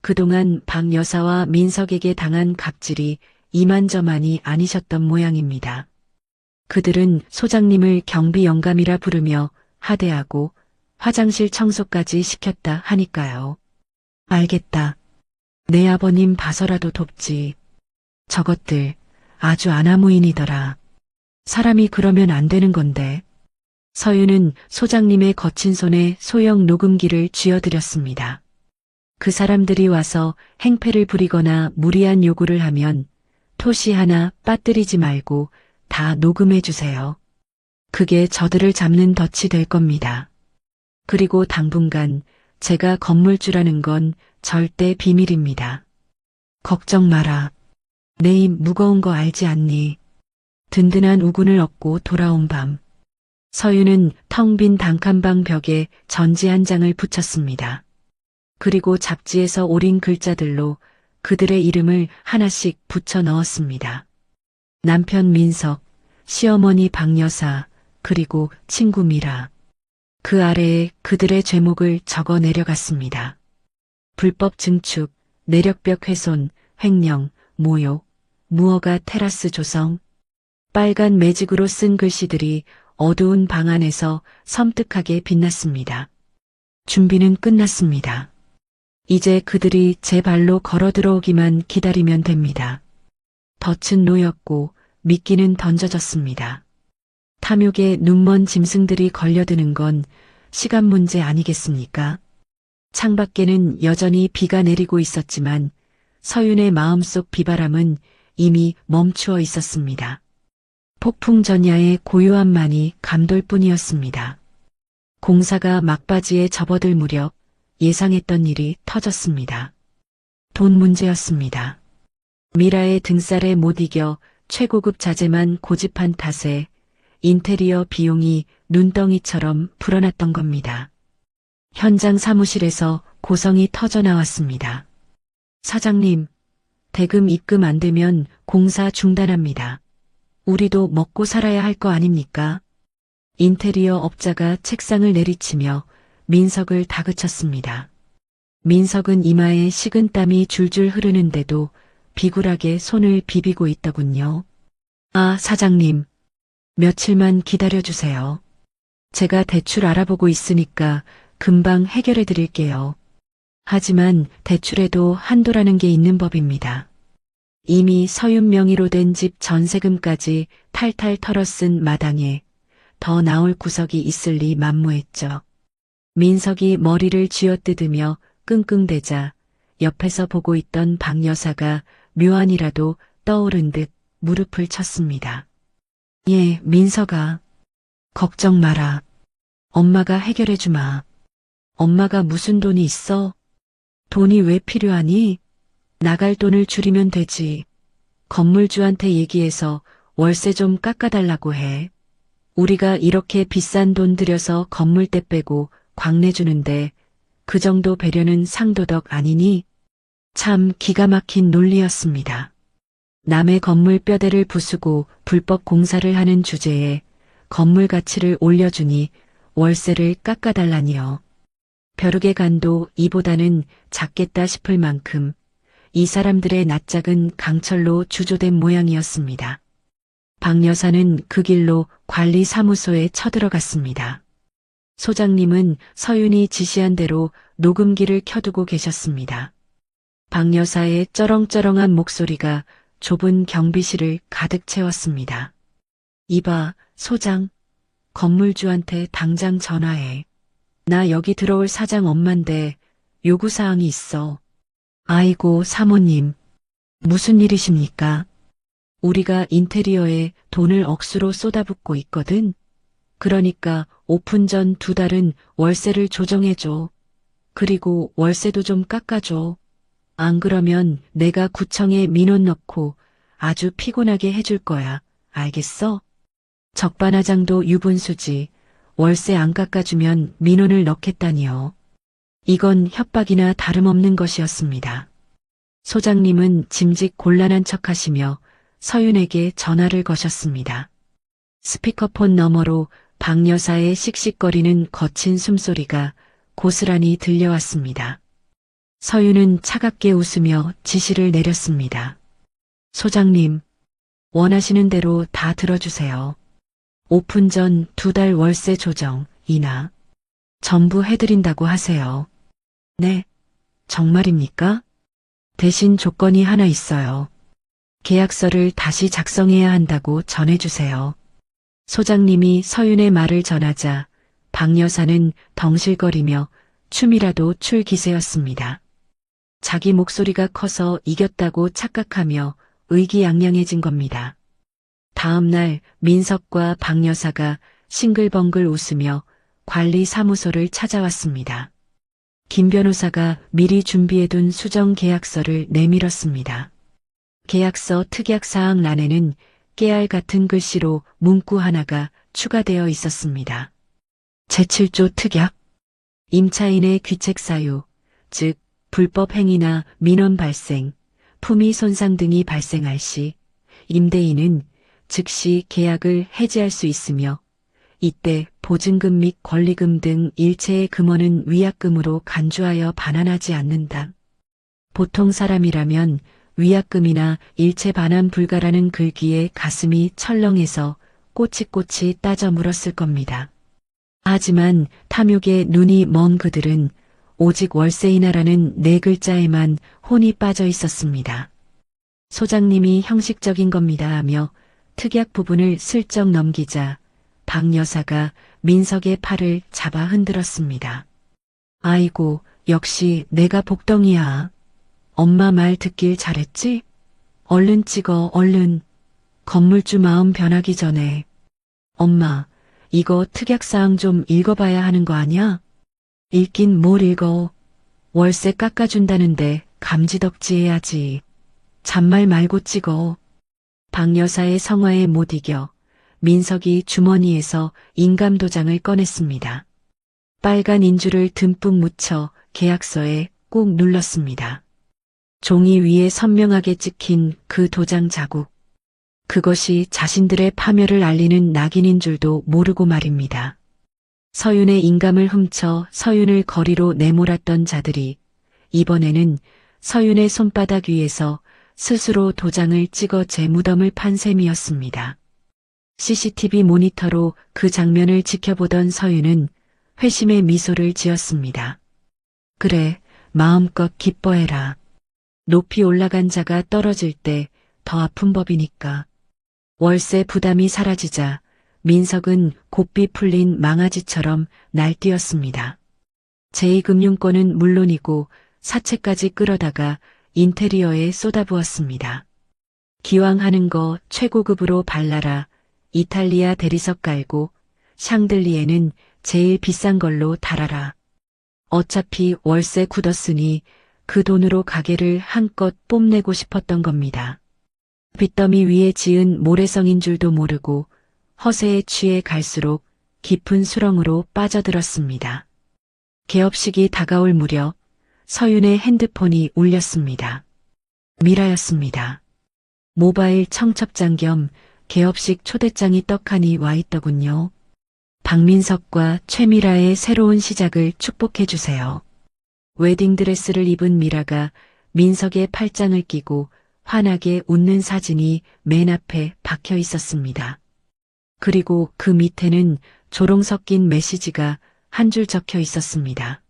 그동안 박 여사와 민석에게 당한 갑질이 이만저만이 아니셨던 모양입니다. 그들은 소장님을 경비 영감이라 부르며 하대하고 화장실 청소까지 시켰다 하니까요. 알겠다. 내 아버님 봐서라도 돕지. 저것들 아주 아나무인이더라. 사람이 그러면 안 되는 건데. 서윤은 소장님의 거친 손에 소형 녹음기를 쥐어드렸습니다. 그 사람들이 와서 행패를 부리거나 무리한 요구를 하면 토시 하나 빠뜨리지 말고 다 녹음해 주세요. 그게 저들을 잡는 덫이 될 겁니다. 그리고 당분간 제가 건물주라는 건 절대 비밀입니다. 걱정 마라. 내 입 무거운 거 알지 않니? 든든한 우군을 얻고 돌아온 밤. 서윤은 텅 빈 단칸방 벽에 전지 한 장을 붙였습니다. 그리고 잡지에서 오린 글자들로 그들의 이름을 하나씩 붙여 넣었습니다. 남편 민석, 시어머니 박여사, 그리고 친구 미라. 그 아래에 그들의 죄목을 적어 내려갔습니다. 불법 증축, 내력벽 훼손, 횡령, 모욕, 무허가 테라스 조성. 빨간 매직으로 쓴 글씨들이 어두운 방 안에서 섬뜩하게 빛났습니다. 준비는 끝났습니다. 이제 그들이 제 발로 걸어 들어오기만 기다리면 됩니다. 덫은 놓였고 미끼는 던져졌습니다. 탐욕에 눈먼 짐승들이 걸려드는 건 시간 문제 아니겠습니까? 창밖에는 여전히 비가 내리고 있었지만 서윤의 마음속 비바람은 이미 멈추어 있었습니다. 폭풍 전야의 고요함만이 감돌 뿐이었습니다. 공사가 막바지에 접어들 무렵 예상했던 일이 터졌습니다. 돈 문제였습니다. 미라의 등살에 못 이겨 최고급 자재만 고집한 탓에 인테리어 비용이 눈덩이처럼 불어났던 겁니다. 현장 사무실에서 고성이 터져 나왔습니다. 사장님, 대금 입금 안 되면 공사 중단합니다. 우리도 먹고 살아야 할 거 아닙니까? 인테리어 업자가 책상을 내리치며 민석을 다그쳤습니다. 민석은 이마에 식은땀이 줄줄 흐르는데도 비굴하게 손을 비비고 있더군요. 아, 사장님. 며칠만 기다려주세요. 제가 대출 알아보고 있으니까 금방 해결해 드릴게요. 하지만 대출에도 한도라는 게 있는 법입니다. 이미 서윤 명의로 된 집 전세금까지 탈탈 털어 쓴 마당에 더 나올 구석이 있을 리 만무했죠. 민석이 머리를 쥐어뜯으며 끙끙대자 옆에서 보고 있던 박 여사가 묘안이라도 떠오른 듯 무릎을 쳤습니다. 예, 민석아. 걱정 마라. 엄마가 해결해 주마. 엄마가 무슨 돈이 있어? 돈이 왜 필요하니? 나갈 돈을 줄이면 되지. 건물주한테 얘기해서 월세 좀 깎아달라고 해. 우리가 이렇게 비싼 돈 들여서 건물대 빼고 광내주는데 그 정도 배려는 상도덕 아니니? 참 기가 막힌 논리였습니다. 남의 건물 뼈대를 부수고 불법 공사를 하는 주제에 건물 가치를 올려주니 월세를 깎아달라니요. 벼룩의 간도 이보다는 작겠다 싶을 만큼 이 사람들의 낯짝은 강철로 주조된 모양이었습니다. 박 여사는 그 길로 관리사무소에 쳐들어갔습니다. 소장님은 서윤이 지시한 대로 녹음기를 켜두고 계셨습니다. 박 여사의 쩌렁쩌렁한 목소리가 좁은 경비실을 가득 채웠습니다. 이봐, 소장. 건물주한테 당장 전화해. 나 여기 들어올 사장 엄만데 요구사항이 있어. 아이고, 사모님. 무슨 일이십니까? 우리가 인테리어에 돈을 억수로 쏟아붓고 있거든. 그러니까 오픈 전 2달은 월세를 조정해줘. 그리고 월세도 좀 깎아줘. 안 그러면 내가 구청에 민원 넣고 아주 피곤하게 해줄 거야. 알겠어? 적반하장도 유분수지. 월세 안 깎아주면 민원을 넣겠다니요. 이건 협박이나 다름없는 것이었습니다. 소장님은 짐짓 곤란한 척하시며 서윤에게 전화를 거셨습니다. 스피커폰 너머로 박 여사의 씩씩거리는 거친 숨소리가 고스란히 들려왔습니다. 서윤은 차갑게 웃으며 지시를 내렸습니다. 소장님, 원하시는 대로 다 들어주세요. 오픈 전 2달 월세 조정이나 전부 해드린다고 하세요. 네, 정말입니까? 대신 조건이 하나 있어요. 계약서를 다시 작성해야 한다고 전해주세요. 소장님이 서윤의 말을 전하자 박 여사는 덩실거리며 춤이라도 출 기세였습니다. 자기 목소리가 커서 이겼다고 착각하며 의기양양해진 겁니다. 다음 날 민석과 박 여사가 싱글벙글 웃으며 관리사무소를 찾아왔습니다. 김 변호사가 미리 준비해둔 수정 계약서를 내밀었습니다. 계약서 특약사항欄에는 깨알 같은 글씨로 문구 하나가 추가되어 있었습니다. 제7조 특약. 임차인의 귀책 사유, 즉 불법 행위나 민원 발생, 품위 손상 등이 발생할 시 임대인은 즉시 계약을 해지할 수 있으며 이때 보증금 및 권리금 등 일체의 금원은 위약금으로 간주하여 반환하지 않는다. 보통 사람이라면 위약금이나 일체 반환 불가라는 글귀에 가슴이 철렁해서 꼬치꼬치 따져 물었을 겁니다. 하지만 탐욕에 눈이 먼 그들은 오직 월세이나라는 네 글자에만 혼이 빠져 있었습니다. 소장님이 형식적인 겁니다 하며 특약 부분을 슬쩍 넘기자 박 여사가 민석의 팔을 잡아 흔들었습니다. 아이고, 역시 내가 복덩이야. 엄마 말 듣길 잘했지? 얼른 찍어, 얼른. 건물주 마음 변하기 전에. 엄마, 이거 특약사항 좀 읽어봐야 하는 거 아냐? 읽긴 뭘 읽어. 월세 깎아준다는데 감지덕지 해야지. 잔말 말고 찍어. 박 여사의 성화에 못 이겨 민석이 주머니에서 인감도장을 꺼냈습니다. 빨간 인주를 듬뿍 묻혀 계약서에 꾹 눌렀습니다. 종이 위에 선명하게 찍힌 그 도장 자국. 그것이 자신들의 파멸을 알리는 낙인인 줄도 모르고 말입니다. 서윤의 인감을 훔쳐 서윤을 거리로 내몰았던 자들이 이번에는 서윤의 손바닥 위에서 스스로 도장을 찍어 제 무덤을 판 셈이었습니다. CCTV 모니터로 그 장면을 지켜보던 서윤은 회심의 미소를 지었습니다. 그래, 마음껏 기뻐해라. 높이 올라간 자가 떨어질 때 더 아픈 법이니까. 월세 부담이 사라지자 민석은 곱비 풀린 망아지처럼 날뛰었습니다. 제2금융권은 물론이고 사채까지 끌어다가 인테리어에 쏟아부었습니다. 기왕 하는 거 최고급으로 발라라. 이탈리아 대리석 깔고 샹들리에는 제일 비싼 걸로 달아라. 어차피 월세 굳었으니 그 돈으로 가게를 한껏 뽐내고 싶었던 겁니다. 빚더미 위에 지은 모래성인 줄도 모르고 허세에 취해 갈수록 깊은 수렁으로 빠져들었습니다. 개업식이 다가올 무렵 서윤의 핸드폰이 울렸습니다. 미라였습니다. 모바일 청첩장 겸 개업식 초대장이 떡하니 와 있더군요. 박민석과 최미라의 새로운 시작을 축복해 주세요. 웨딩드레스를 입은 미라가 민석의 팔짱을 끼고 환하게 웃는 사진이 맨 앞에 박혀 있었습니다. 그리고 그 밑에는 조롱 섞인 메시지가 한 줄 적혀 있었습니다.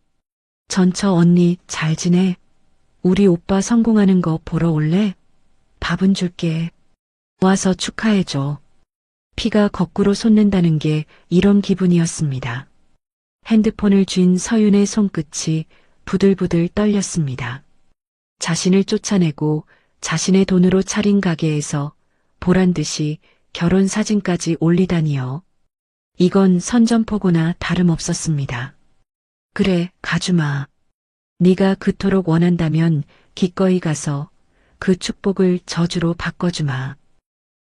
전처 언니 잘 지내? 우리 오빠 성공하는 거 보러 올래? 밥은 줄게. 와서 축하해줘. 피가 거꾸로 솟는다는 게 이런 기분이었습니다. 핸드폰을 쥔 서윤의 손끝이 부들부들 떨렸습니다. 자신을 쫓아내고 자신의 돈으로 차린 가게에서 보란듯이 결혼 사진까지 올리다니요. 이건 선전포고나 다름없었습니다. 그래, 가주마. 네가 그토록 원한다면 기꺼이 가서 그 축복을 저주로 바꿔주마.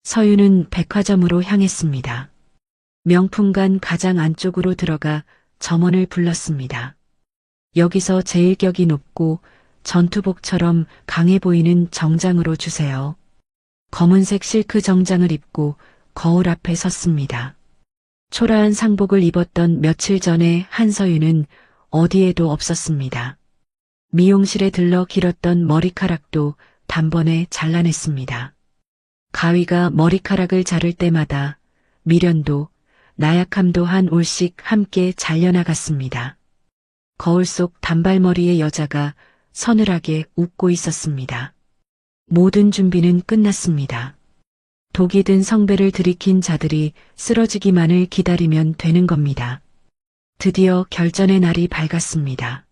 서윤은 백화점으로 향했습니다. 명품관 가장 안쪽으로 들어가 점원을 불렀습니다. 여기서 제일 격이 높고 전투복처럼 강해 보이는 정장으로 주세요. 검은색 실크 정장을 입고 거울 앞에 섰습니다. 초라한 상복을 입었던 며칠 전에 한서윤은 어디에도 없었습니다. 미용실에 들러 길었던 머리카락도 단번에 잘라냈습니다. 가위가 머리카락을 자를 때마다 미련도 나약함도 한 올씩 함께 잘려나갔습니다. 거울 속 단발머리의 여자가 서늘하게 웃고 있었습니다. 모든 준비는 끝났습니다. 독이 든 성배를 들이킨 자들이 쓰러지기만을 기다리면 되는 겁니다. 드디어 결전의 날이 밝았습니다.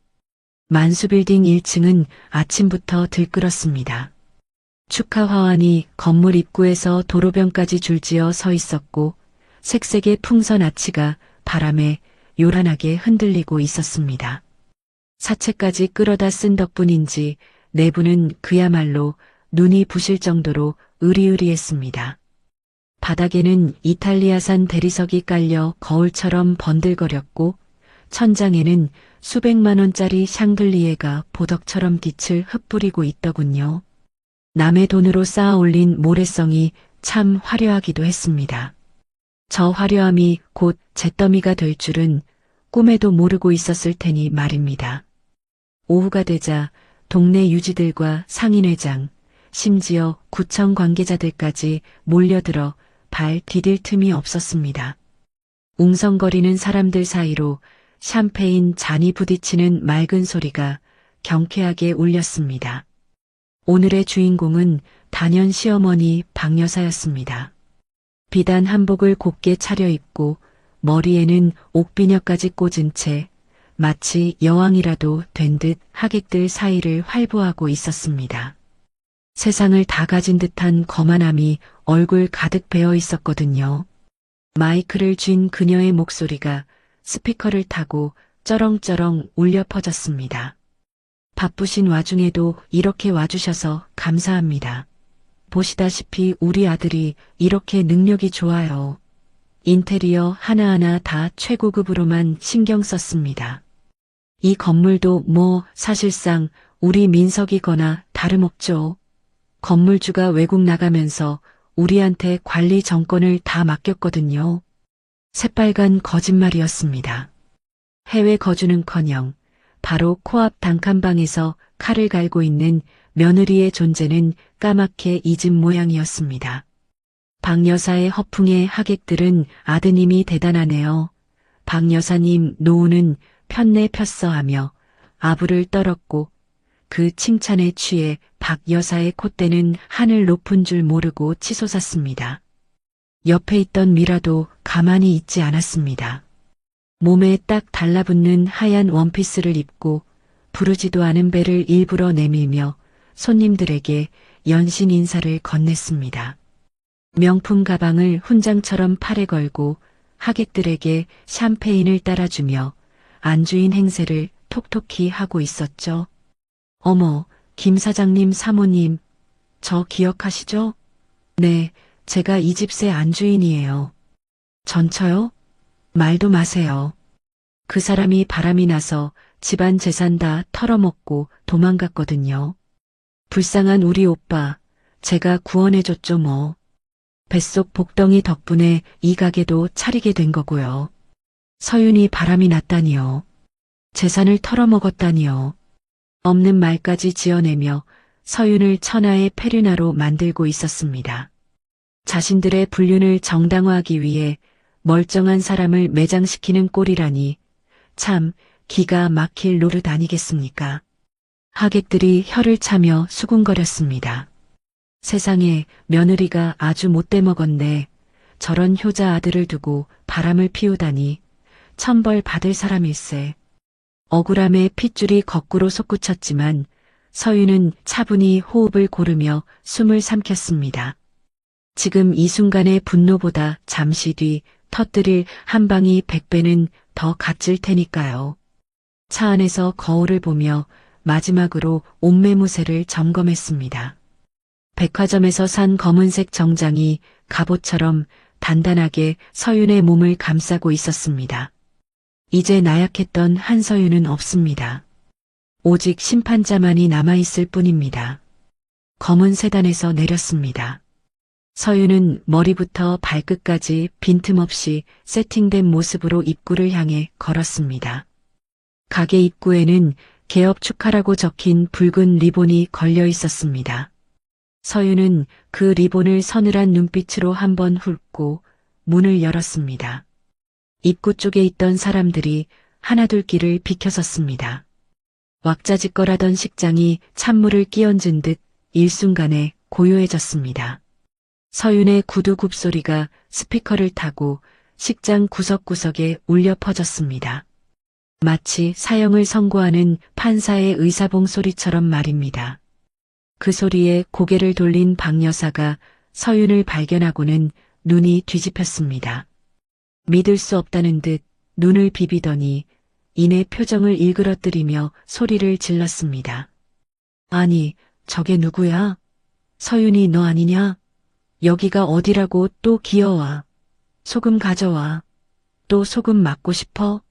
만수빌딩 1층은 아침부터 들끓었습니다. 축하 화환이 건물 입구에서 도로변까지 줄지어 서 있었고 색색의 풍선 아치가 바람에 요란하게 흔들리고 있었습니다. 사채까지 끌어다 쓴 덕분인지 내부는 그야말로 눈이 부실 정도로 으리으리했습니다. 바닥에는 이탈리아산 대리석이 깔려 거울처럼 번들거렸고 천장에는 수백만 원짜리 샹들리에가 보덕처럼 빛을 흩뿌리고 있더군요. 남의 돈으로 쌓아 올린 모래성이 참 화려하기도 했습니다. 저 화려함이 곧 잿더미가 될 줄은 꿈에도 모르고 있었을 테니 말입니다. 오후가 되자 동네 유지들과 상인회장, 심지어 구청 관계자들까지 몰려들어 발 디딜 틈이 없었습니다. 웅성거리는 사람들 사이로 샴페인 잔이 부딪히는 맑은 소리가 경쾌하게 울렸습니다. 오늘의 주인공은 단연 시어머니 박 여사였습니다. 비단 한복을 곱게 차려입고 머리에는 옥비녀까지 꽂은 채 마치 여왕이라도 된 듯 하객들 사이를 활보하고 있었습니다. 세상을 다 가진 듯한 거만함이 얼굴 가득 배어 있었거든요. 마이크를 쥔 그녀의 목소리가 스피커를 타고 쩌렁쩌렁 울려 퍼졌습니다. 바쁘신 와중에도 이렇게 와주셔서 감사합니다. 보시다시피 우리 아들이 이렇게 능력이 좋아요. 인테리어 하나하나 다 최고급으로만 신경 썼습니다. 이 건물도 뭐 사실상 우리 민석이거나 다름없죠. 건물주가 외국 나가면서 우리한테 관리 정권을 다 맡겼거든요. 새빨간 거짓말이었습니다. 해외 거주는커녕 바로 코앞 단칸방에서 칼을 갈고 있는 며느리의 존재는 까맣게 잊은 모양이었습니다. 박 여사의 허풍에 하객들은 아드님이 대단하네요. 박 여사님 노후는 편내 폈어 하며 아부를 떨었고 그 칭찬에 취해 박 여사의 콧대는 하늘 높은 줄 모르고 치솟았습니다. 옆에 있던 미라도 가만히 있지 않았습니다. 몸에 딱 달라붙는 하얀 원피스를 입고 부르지도 않은 배를 일부러 내밀며 손님들에게 연신 인사를 건넸습니다. 명품 가방을 훈장처럼 팔에 걸고 하객들에게 샴페인을 따라주며 안주인 행세를 톡톡히 하고 있었죠. 어머, 김 사장님 사모님, 저 기억하시죠? 네, 제가 이 집세 안주인이에요. 전처요? 말도 마세요. 그 사람이 바람이 나서 집안 재산 다 털어먹고 도망갔거든요. 불쌍한 우리 오빠, 제가 구원해줬죠 뭐. 뱃속 복덩이 덕분에 이 가게도 차리게 된 거고요. 서윤이 바람이 났다니요. 재산을 털어먹었다니요. 없는 말까지 지어내며 서윤을 천하의 페르나로 만들고 있었습니다. 자신들의 불륜을 정당화하기 위해 멀쩡한 사람을 매장시키는 꼴이라니 참 기가 막힐 노릇 아니겠습니까? 하객들이 혀를 차며 수군거렸습니다. 세상에 며느리가 아주 못돼 먹었네. 저런 효자 아들을 두고 바람을 피우다니 천벌 받을 사람일세. 억울함에 핏줄이 거꾸로 솟구쳤지만 서윤은 차분히 호흡을 고르며 숨을 삼켰습니다. 지금 이 순간의 분노보다 잠시 뒤 터뜨릴 한 방이 100배는 더 값질 테니까요. 차 안에서 거울을 보며 마지막으로 옷매무새를 점검했습니다. 백화점에서 산 검은색 정장이 갑옷처럼 단단하게 서윤의 몸을 감싸고 있었습니다. 이제 나약했던 한서윤은 없습니다. 오직 심판자만이 남아있을 뿐입니다. 검은 세단에서 내렸습니다. 서윤은 머리부터 발끝까지 빈틈없이 세팅된 모습으로 입구를 향해 걸었습니다. 가게 입구에는 개업 축하라고 적힌 붉은 리본이 걸려 있었습니다. 서윤은 그 리본을 서늘한 눈빛으로 한번 훑고 문을 열었습니다. 입구 쪽에 있던 사람들이 하나둘 길을 비켜섰습니다. 왁자지껄하던 식장이 찬물을 끼얹은 듯 일순간에 고요해졌습니다. 서윤의 구두 굽소리가 스피커를 타고 식장 구석구석에 울려 퍼졌습니다. 마치 사형을 선고하는 판사의 의사봉 소리처럼 말입니다. 그 소리에 고개를 돌린 박 여사가 서윤을 발견하고는 눈이 뒤집혔습니다. 믿을 수 없다는 듯 눈을 비비더니 이내 표정을 일그러뜨리며 소리를 질렀습니다. 아니, 저게 누구야? 서윤이 너 아니냐? 여기가 어디라고 또 기어와. 소금 가져와. 또 소금 맞고 싶어?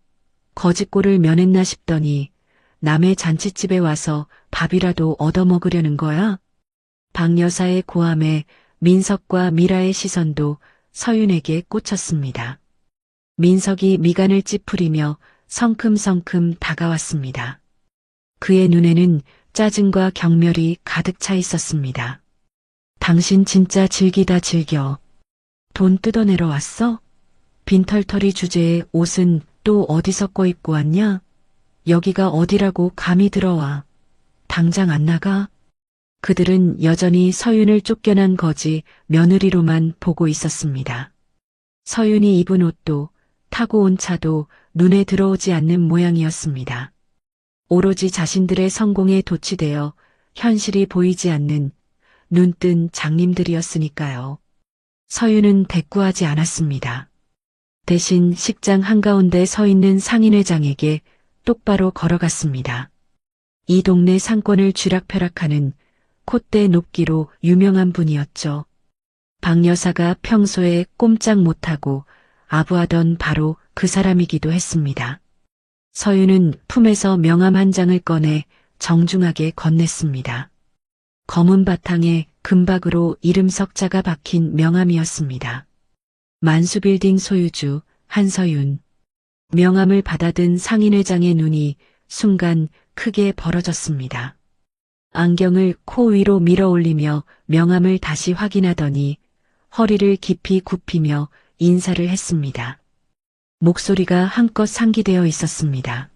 거짓골을 면했나 싶더니 남의 잔치집에 와서 밥이라도 얻어먹으려는 거야? 박 여사의 고함에 민석과 미라의 시선도 서윤에게 꽂혔습니다. 민석이 미간을 찌푸리며 성큼성큼 다가왔습니다. 그의 눈에는 짜증과 경멸이 가득 차 있었습니다. 당신 진짜 즐기다 즐겨. 돈 뜯어내러 왔어? 빈털터리 주제에 옷은 또 어디서 꺼입고 왔냐? 여기가 어디라고 감히 들어와. 당장 안 나가? 그들은 여전히 서윤을 쫓겨난 거지 며느리로만 보고 있었습니다. 서윤이 입은 옷도 타고 온 차도 눈에 들어오지 않는 모양이었습니다. 오로지 자신들의 성공에 도취되어 현실이 보이지 않는 눈뜬 장님들이었으니까요. 서윤은 대꾸하지 않았습니다. 대신 식장 한가운데 서 있는 상인회장에게 똑바로 걸어갔습니다. 이 동네 상권을 쥐락펴락하는 콧대 높기로 유명한 분이었죠. 박 여사가 평소에 꼼짝 못하고 아부하던 바로 그 사람이기도 했습니다. 서윤은 품에서 명함 한 장을 꺼내 정중하게 건넸습니다. 검은 바탕에 금박으로 이름 석자가 박힌 명함이었습니다. 만수빌딩 소유주 한서윤. 명함을 받아든 상인회장의 눈이 순간 크게 벌어졌습니다. 안경을 코 위로 밀어 올리며 명함을 다시 확인하더니 허리를 깊이 굽히며 인사를 했습니다. 목소리가 한껏 상기되어 있었습니다.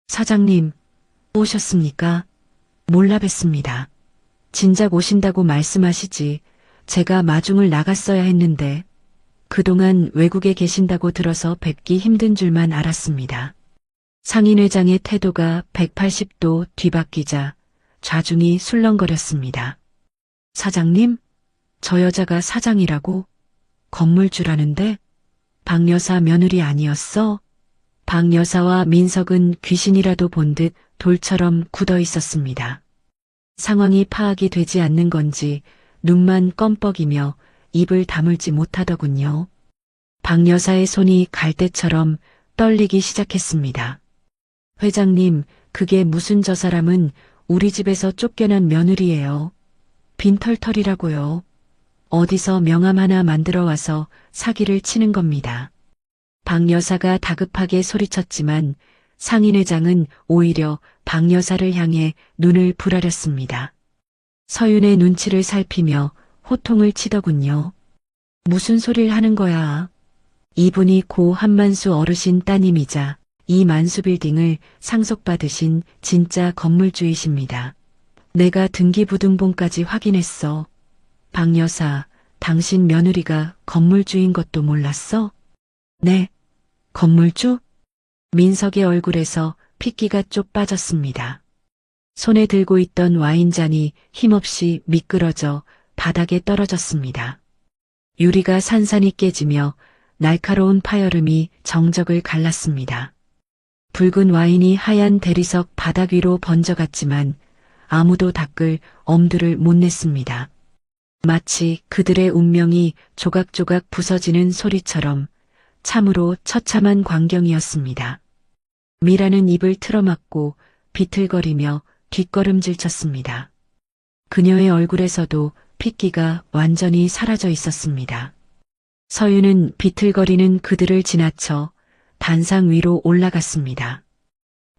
사장님, 오셨습니까? 몰라 뵀습니다. 진작 오신다고 말씀하시지. 제가 마중을 나갔어야 했는데 그동안 외국에 계신다고 들어서 뵙기 힘든 줄만 알았습니다. 상인회장의 태도가 180도 뒤바뀌자 좌중이 술렁거렸습니다. 사장님? 저 여자가 사장이라고? 건물주라는데? 박 여사 며느리 아니었어? 박 여사와 민석은 귀신이라도 본 듯 돌처럼 굳어 있었습니다. 상황이 파악이 되지 않는 건지 눈만 껌뻑이며 입을 다물지 못하더군요. 박 여사의 손이 갈대처럼 떨리기 시작했습니다. 회장님, 그게 무슨 저 사람은 우리 집에서 쫓겨난 며느리예요. 빈털털이라고요. 어디서 명함 하나 만들어 와서 사기를 치는 겁니다. 박 여사가 다급하게 소리쳤지만 상인회장은 오히려 박 여사를 향해 눈을 부라렸습니다. 서윤의 눈치를 살피며 호통을 치더군요. 무슨 소리를 하는 거야? 이분이 고 한만수 어르신 따님이자 이 만수빌딩을 상속받으신 진짜 건물주이십니다. 내가 등기부등본까지 확인했어. 박 여사, 당신 며느리가 건물주인 것도 몰랐어? 네, 건물주? 민석의 얼굴에서 핏기가 쪽 빠졌습니다. 손에 들고 있던 와인잔이 힘없이 미끄러져 바닥에 떨어졌습니다. 유리가 산산이 깨지며 날카로운 파열음이 정적을 갈랐습니다. 붉은 와인이 하얀 대리석 바닥 위로 번져갔지만 아무도 닦을 엄두를 못 냈습니다. 마치 그들의 운명이 조각조각 부서지는 소리처럼 참으로 처참한 광경이었습니다. 미라는 입을 틀어막고 비틀거리며 뒷걸음질 쳤습니다. 그녀의 얼굴에서도 핏기가 완전히 사라져 있었습니다. 서윤은 비틀거리는 그들을 지나쳐 단상 위로 올라갔습니다.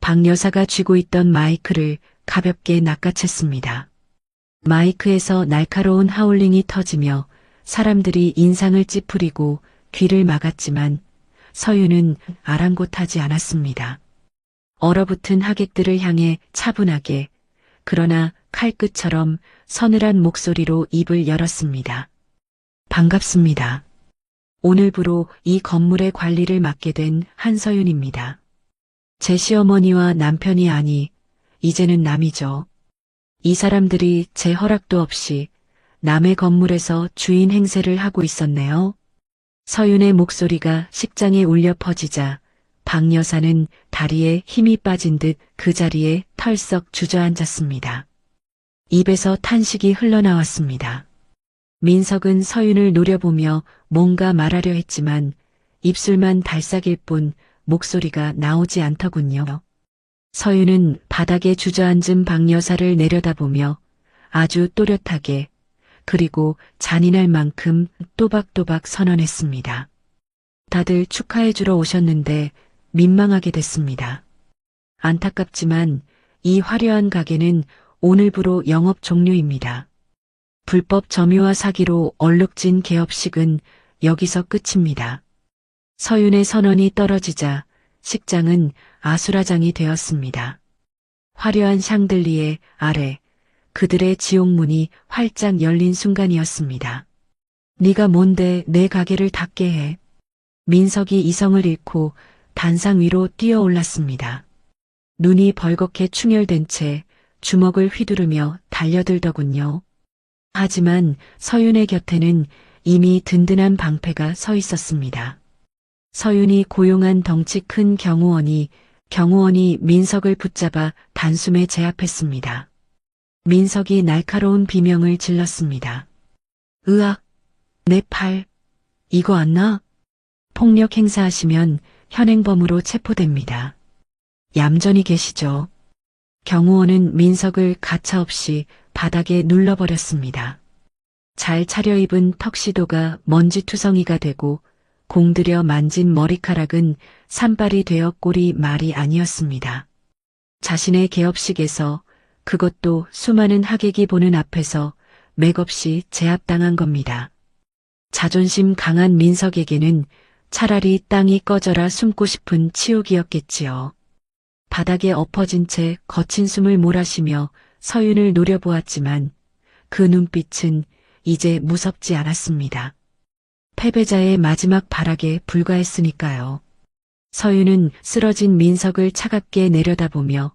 박 여사가 쥐고 있던 마이크를 가볍게 낚아챘습니다. 마이크에서 날카로운 하울링이 터지며 사람들이 인상을 찌푸리고 귀를 막았지만 서윤은 아랑곳하지 않았습니다. 얼어붙은 하객들을 향해 차분하게, 그러나 칼끝처럼 서늘한 목소리로 입을 열었습니다. 반갑습니다. 오늘부로 이 건물의 관리를 맡게 된 한서윤입니다. 제 시어머니와 남편이 아니, 이제는 남이죠. 이 사람들이 제 허락도 없이 남의 건물에서 주인 행세를 하고 있었네요. 서윤의 목소리가 식장에 울려 퍼지자 박 여사는 다리에 힘이 빠진 듯 그 자리에 털썩 주저앉았습니다. 입에서 탄식이 흘러나왔습니다. 민석은 서윤을 노려보며 뭔가 말하려 했지만 입술만 달싹일 뿐 목소리가 나오지 않더군요. 서윤은 바닥에 주저앉은 박 여사를 내려다보며 아주 또렷하게 그리고 잔인할 만큼 또박또박 선언했습니다. 다들 축하해주러 오셨는데 민망하게 됐습니다. 안타깝지만 이 화려한 가게는 오늘부로 영업 종료입니다. 불법 점유와 사기로 얼룩진 개업식은 여기서 끝입니다. 서윤의 선언이 떨어지자 식장은 아수라장이 되었습니다. 화려한 샹들리에 아래 그들의 지옥문이 활짝 열린 순간이었습니다. 네가 뭔데 내 가게를 닫게 해. 민석이 이성을 잃고 단상 위로 뛰어올랐습니다. 눈이 벌겋게 충혈된 채 주먹을 휘두르며 달려들더군요. 하지만 서윤의 곁에는 이미 든든한 방패가 서 있었습니다. 서윤이 고용한 덩치 큰 경호원이 민석을 붙잡아 단숨에 제압했습니다. 민석이 날카로운 비명을 질렀습니다. 으악! 내 팔! 이거 안 나? 폭력 행사하시면 현행범으로 체포됩니다. 얌전히 계시죠. 경호원은 민석을 가차없이 바닥에 눌러버렸습니다. 잘 차려입은 턱시도가 먼지투성이가 되고 공들여 만진 머리카락은 산발이 되어 꼴이 말이 아니었습니다. 자신의 개업식에서 그것도 수많은 하객이 보는 앞에서 맥없이 제압당한 겁니다. 자존심 강한 민석에게는 차라리 땅이 꺼져라 숨고 싶은 치욕이었겠지요. 바닥에 엎어진 채 거친 숨을 몰아쉬며 서윤을 노려보았지만 그 눈빛은 이제 무섭지 않았습니다. 패배자의 마지막 발악에 불과했으니까요. 서윤은 쓰러진 민석을 차갑게 내려다보며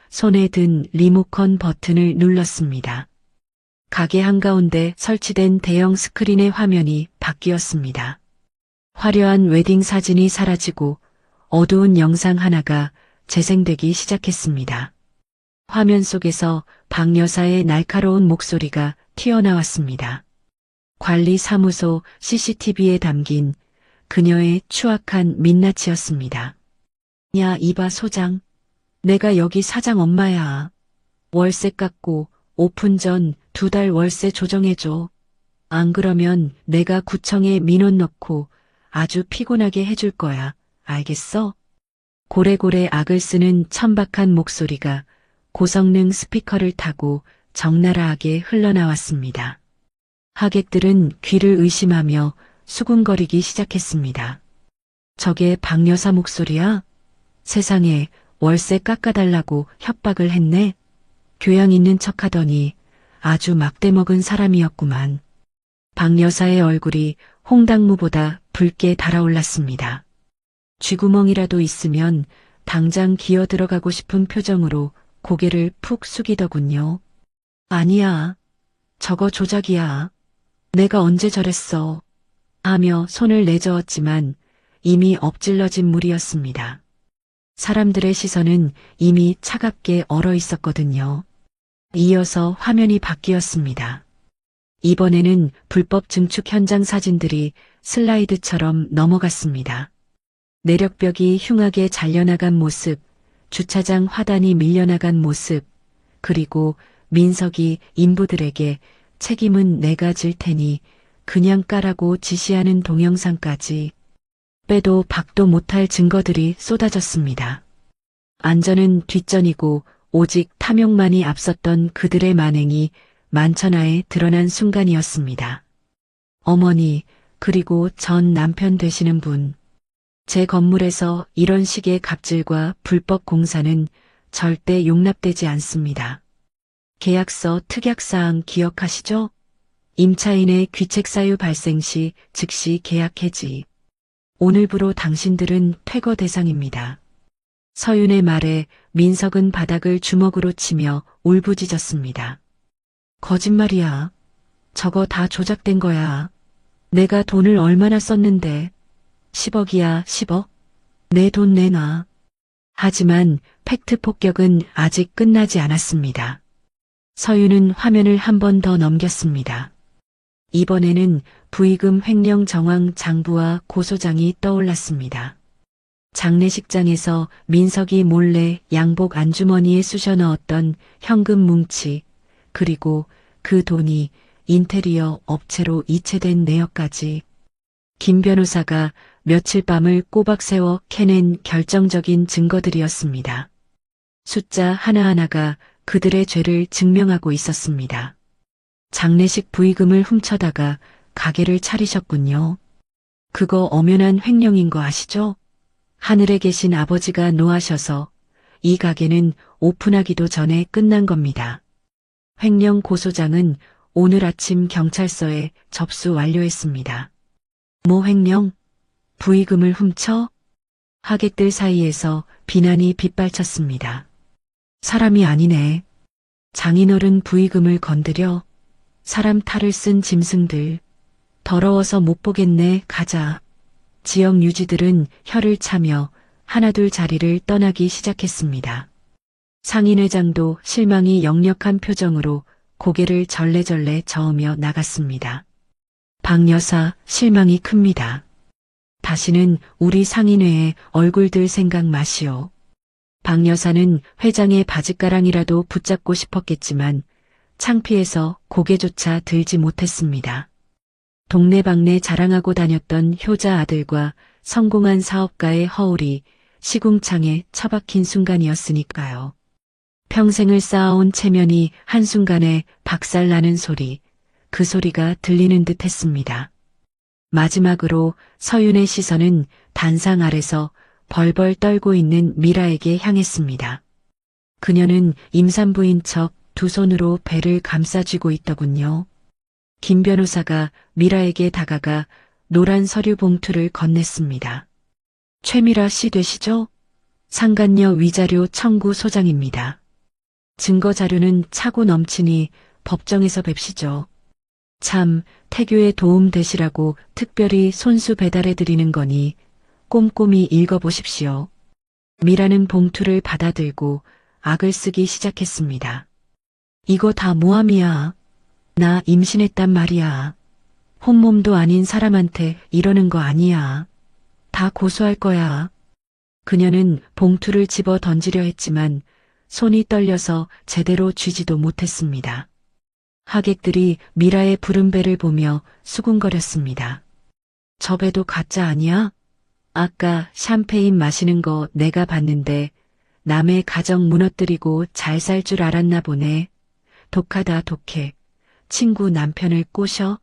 손에 든 리모컨 버튼을 눌렀습니다. 가게 한가운데 설치된 대형 스크린의 화면이 바뀌었습니다. 화려한 웨딩 사진이 사라지고 어두운 영상 하나가 재생되기 시작했습니다. 화면 속에서 박 여사의 날카로운 목소리가 튀어나왔습니다. 관리사무소 CCTV에 담긴 그녀의 추악한 민낯이었습니다. 야, 이봐 소장. 내가 여기 사장 엄마야. 월세 깎고 오픈 전 2달 월세 조정해줘. 안 그러면 내가 구청에 민원 넣고 아주 피곤하게 해줄 거야. 알겠어? 고래고래 악을 쓰는 천박한 목소리가 고성능 스피커를 타고 적나라하게 흘러나왔습니다. 하객들은 귀를 의심하며 수군거리기 시작했습니다. 저게 박 여사 목소리야? 세상에 월세 깎아달라고 협박을 했네. 교양 있는 척하더니 아주 막대먹은 사람이었구만. 박 여사의 얼굴이 홍당무보다 붉게 달아올랐습니다. 쥐구멍이라도 있으면 당장 기어 들어가고 싶은 표정으로 고개를 푹 숙이더군요. 아니야. 저거 조작이야. 내가 언제 저랬어. 하며 손을 내저었지만 이미 엎질러진 물이었습니다. 사람들의 시선은 이미 차갑게 얼어 있었거든요. 이어서 화면이 바뀌었습니다. 이번에는 불법 증축 현장 사진들이 슬라이드처럼 넘어갔습니다. 내력벽이 흉하게 잘려나간 모습, 주차장 화단이 밀려나간 모습, 그리고 민석이 인부들에게 책임은 내가 질 테니 그냥 까라고 지시하는 동영상까지 빼도 박도 못할 증거들이 쏟아졌습니다. 안전은 뒷전이고 오직 탐욕만이 앞섰던 그들의 만행이 만천하에 드러난 순간이었습니다. 어머니, 그리고 전 남편 되시는 분. 제 건물에서 이런 식의 갑질과 불법 공사는 절대 용납되지 않습니다. 계약서 특약사항 기억하시죠? 임차인의 귀책 사유 발생 시 즉시 계약 해지. 오늘부로 당신들은 퇴거 대상입니다. 서윤의 말에 민석은 바닥을 주먹으로 치며 울부짖었습니다. 거짓말이야. 저거 다 조작된 거야. 내가 돈을 얼마나 썼는데. 10억이야, 10억? 내 돈 내놔. 하지만 팩트 폭격은 아직 끝나지 않았습니다. 서윤은 화면을 한 번 더 넘겼습니다. 이번에는 부의금 횡령 정황 장부와 고소장이 떠올랐습니다. 장례식장에서 민석이 몰래 양복 안주머니에 쑤셔 넣었던 현금 뭉치, 그리고 그 돈이 인테리어 업체로 이체된 내역까지. 김 변호사가 며칠 밤을 꼬박 세워 캐낸 결정적인 증거들이었습니다. 숫자 하나하나가 그들의 죄를 증명하고 있었습니다. 장례식 부의금을 훔쳐다가 가게를 차리셨군요. 그거 엄연한 횡령인 거 아시죠? 하늘에 계신 아버지가 노하셔서 이 가게는 오픈하기도 전에 끝난 겁니다. 횡령 고소장은 오늘 아침 경찰서에 접수 완료했습니다. 뭐 횡령? 부의금을 훔쳐? 하객들 사이에서 비난이 빗발쳤습니다. 사람이 아니네. 장인어른 부의금을 건드려? 사람 탈을 쓴 짐승들. 더러워서 못 보겠네. 가자. 지역 유지들은 혀를 차며 하나둘 자리를 떠나기 시작했습니다. 상인회장도 실망이 역력한 표정으로 고개를 절레절레 저으며 나갔습니다. 박 여사, 실망이 큽니다. 다시는 우리 상인회에 얼굴 들 생각 마시오. 박 여사는 회장의 바짓가랑이라도 붙잡고 싶었겠지만 창피해서 고개조차 들지 못했습니다. 동네방네 자랑하고 다녔던 효자 아들과 성공한 사업가의 허울이 시궁창에 처박힌 순간이었으니까요. 평생을 쌓아온 체면이 한순간에 박살나는 소리, 그 소리가 들리는 듯 했습니다. 마지막으로 서윤의 시선은 단상 아래서 벌벌 떨고 있는 미라에게 향했습니다. 그녀는 임산부인 척 두 손으로 배를 감싸쥐고 있더군요. 김 변호사가 미라에게 다가가 노란 서류 봉투를 건넸습니다. 최미라 씨 되시죠? 상간녀 위자료 청구 소장입니다. 증거 자료는 차고 넘치니 법정에서 뵙시죠. 참, 태교에 도움 되시라고 특별히 손수 배달해 드리는 거니 꼼꼼히 읽어보십시오. 미라는 봉투를 받아들고 악을 쓰기 시작했습니다. 이거 다 모함이야. 나 임신했단 말이야. 혼몸도 아닌 사람한테 이러는 거 아니야. 다 고소할 거야. 그녀는 봉투를 집어 던지려 했지만 손이 떨려서 제대로 쥐지도 못했습니다. 하객들이 미라의 부른 배를 보며 수군거렸습니다. 저 배도 가짜 아니야? 아까 샴페인 마시는 거 내가 봤는데 남의 가정 무너뜨리고 잘 살 줄 알았나 보네. 독하다 독해. 친구 남편을 꼬셔?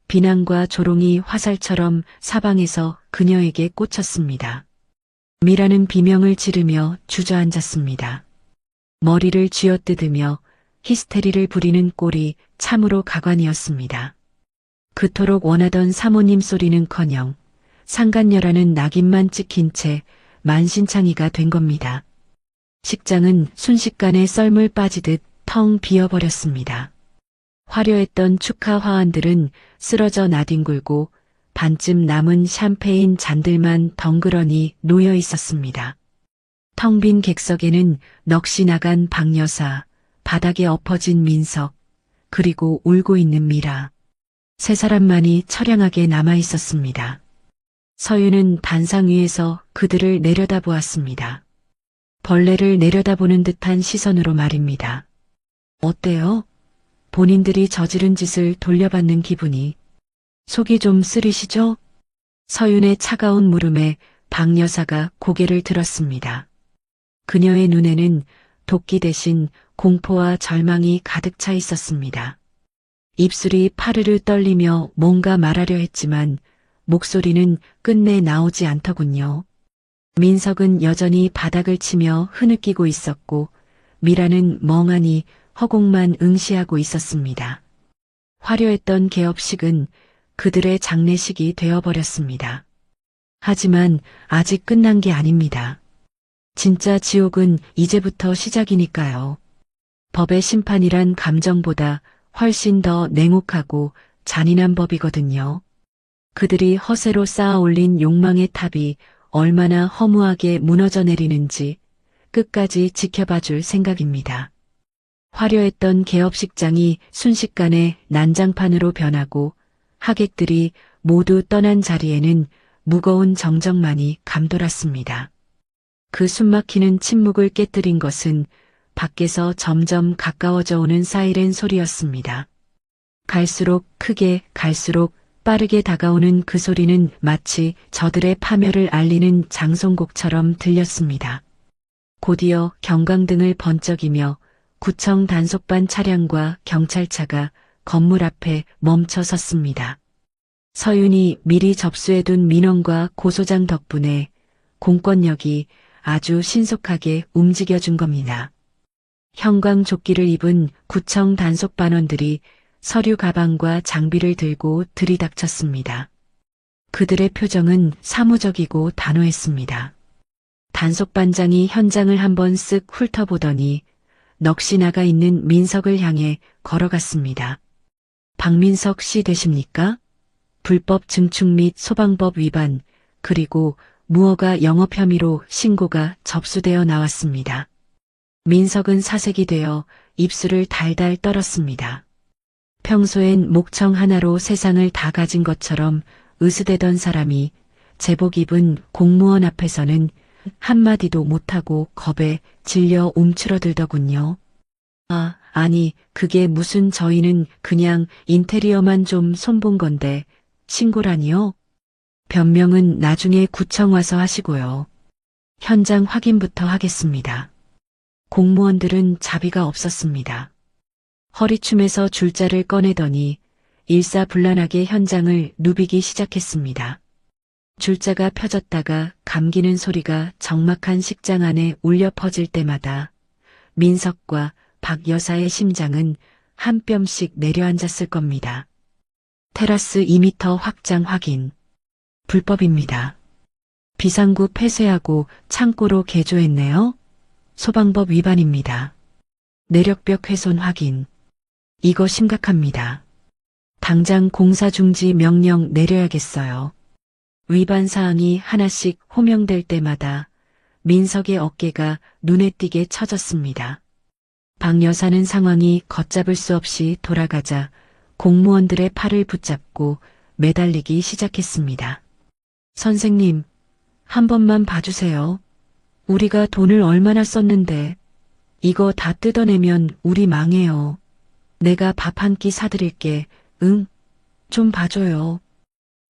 비난과 조롱이 화살처럼 사방에서 그녀에게 꽂혔습니다. 미라는 비명을 지르며 주저앉았습니다. 머리를 쥐어뜯으며 히스테리를 부리는 꼴이 참으로 가관이었습니다. 그토록 원하던 사모님 소리는커녕 상간녀라는 낙인만 찍힌 채 만신창이가 된 겁니다. 식장은 순식간에 썰물 빠지듯 텅 비어버렸습니다. 화려했던 축하 화환들은 쓰러져 나뒹굴고 반쯤 남은 샴페인 잔들만 덩그러니 놓여 있었습니다. 텅 빈 객석에는 넋이 나간 박 여사, 바닥에 엎어진 민석, 그리고 울고 있는 미라. 세 사람만이 처량하게 남아 있었습니다. 서윤은 단상 위에서 그들을 내려다보았습니다. 벌레를 내려다보는 듯한 시선으로 말입니다. 어때요? 본인들이 저지른 짓을 돌려받는 기분이. 속이 좀 쓰리시죠? 서윤의 차가운 물음에 박 여사가 고개를 들었습니다. 그녀의 눈에는 도끼 대신 공포와 절망이 가득 차 있었습니다. 입술이 파르르 떨리며 뭔가 말하려 했지만 목소리는 끝내 나오지 않더군요. 민석은 여전히 바닥을 치며 흐느끼고 있었고 미라는 멍하니 허공만 응시하고 있었습니다. 화려했던 개업식은 그들의 장례식이 되어버렸습니다. 하지만 아직 끝난 게 아닙니다. 진짜 지옥은 이제부터 시작이니까요. 법의 심판이란 감정보다 훨씬 더 냉혹하고 잔인한 법이거든요. 그들이 허세로 쌓아 올린 욕망의 탑이 얼마나 허무하게 무너져 내리는지 끝까지 지켜봐 줄 생각입니다. 화려했던 개업식장이 순식간에 난장판으로 변하고 하객들이 모두 떠난 자리에는 무거운 정적만이 감돌았습니다. 그 숨막히는 침묵을 깨뜨린 것은 밖에서 점점 가까워져 오는 사이렌 소리였습니다. 갈수록 크게 갈수록 빠르게 다가오는 그 소리는 마치 저들의 파멸을 알리는 장송곡처럼 들렸습니다. 곧이어 경광등을 번쩍이며 구청 단속반 차량과 경찰차가 건물 앞에 멈춰 섰습니다. 서윤이 미리 접수해둔 민원과 고소장 덕분에 공권력이 아주 신속하게 움직여준 겁니다. 형광조끼를 입은 구청 단속반원들이 서류 가방과 장비를 들고 들이닥쳤습니다. 그들의 표정은 사무적이고 단호했습니다. 단속반장이 현장을 한번 쓱 훑어보더니 넋이 나가 있는 민석을 향해 걸어갔습니다. 박민석 씨 되십니까? 불법 증축 및 소방법 위반 그리고 무허가 영업 혐의로 신고가 접수되어 나왔습니다. 민석은 사색이 되어 입술을 달달 떨었습니다. 평소엔 목청 하나로 세상을 다 가진 것처럼 으스대던 사람이 제복 입은 공무원 앞에서는 한마디도 못하고 겁에 질려 움츠러들더군요. 아니, 그게 무슨 저희는 그냥 인테리어만 좀 손본 건데 신고라니요? 변명은 나중에 구청 와서 하시고요. 현장 확인부터 하겠습니다. 공무원들은 자비가 없었습니다. 허리춤에서 줄자를 꺼내더니 일사불란하게 현장을 누비기 시작했습니다. 줄자가 펴졌다가 감기는 소리가 적막한 식장 안에 울려 퍼질 때마다 민석과 박 여사의 심장은 한 뼘씩 내려앉았을 겁니다. 테라스 2m 확장 확인. 불법입니다. 비상구 폐쇄하고 창고로 개조했네요. 소방법 위반입니다. 내력벽 훼손 확인. 이거 심각합니다. 당장 공사 중지 명령 내려야겠어요. 위반 사항이 하나씩 호명될 때마다 민석의 어깨가 눈에 띄게 처졌습니다. 박 여사는 상황이 걷잡을 수 없이 돌아가자 공무원들의 팔을 붙잡고 매달리기 시작했습니다. 선생님, 한 번만 봐주세요. 우리가 돈을 얼마나 썼는데 이거 다 뜯어내면 우리 망해요. 내가 밥 한 끼 사드릴게. 응? 좀 봐줘요.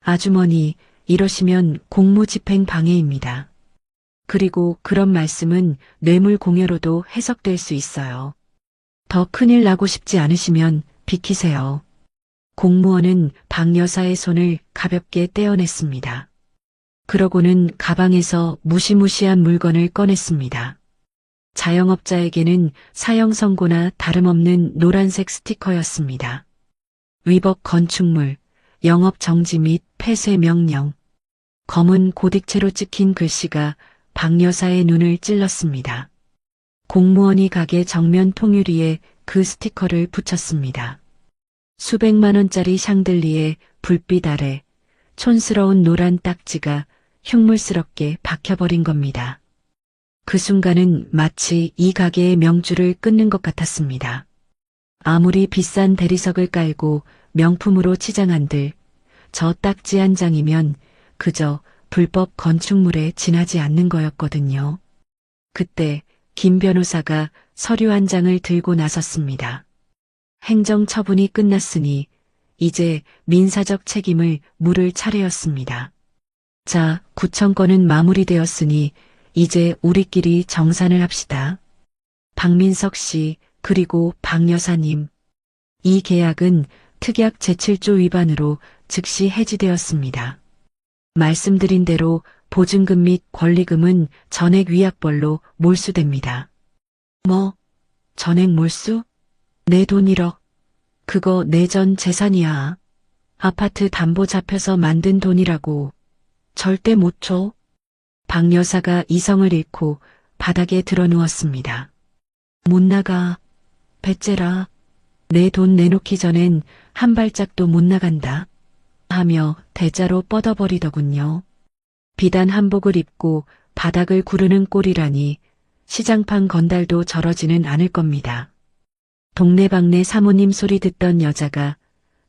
아주머니, 이러시면 공무집행 방해입니다. 그리고 그런 말씀은 뇌물 공여로도 해석될 수 있어요. 더 큰일 나고 싶지 않으시면 비키세요. 공무원은 박 여사의 손을 가볍게 떼어냈습니다. 그러고는 가방에서 무시무시한 물건을 꺼냈습니다. 자영업자에게는 사형 선고나 다름없는 노란색 스티커였습니다. 위법 건축물, 영업 정지 및 폐쇄 명령. 검은 고딕체로 찍힌 글씨가 박 여사의 눈을 찔렀습니다. 공무원이 가게 정면 통유리에 그 스티커를 붙였습니다. 수백만 원짜리 샹들리에 불빛 아래 촌스러운 노란 딱지가 흉물스럽게 박혀버린 겁니다. 그 순간은 마치 이 가게의 명주를 끊는 것 같았습니다. 아무리 비싼 대리석을 깔고 명품으로 치장한들 저 딱지 한 장이면 그저 불법 건축물에 지나지 않는 거였거든요. 그때 김 변호사가 서류 한 장을 들고 나섰습니다. 행정 처분이 끝났으니 이제 민사적 책임을 물을 차례였습니다. 자, 구청 건은 마무리되었으니 이제 우리끼리 정산을 합시다. 박민석 씨 그리고 박 여사님. 이 계약은 특약 제7조 위반으로 즉시 해지되었습니다. 말씀드린 대로 보증금 및 권리금은 전액 위약벌로 몰수됩니다. 뭐? 전액 몰수? 내 돈 1억. 그거 내 전 재산이야. 아파트 담보 잡혀서 만든 돈이라고. 절대 못 줘. 박 여사가 이성을 잃고 바닥에 드러누웠습니다. 못 나가. 배째라. 내 돈 내놓기 전엔 한 발짝도 못 나간다. 하며 대자로 뻗어버리더군요. 비단 한복을 입고 바닥을 구르는 꼴이라니 시장판 건달도 저러지는 않을 겁니다. 동네방네 사모님 소리 듣던 여자가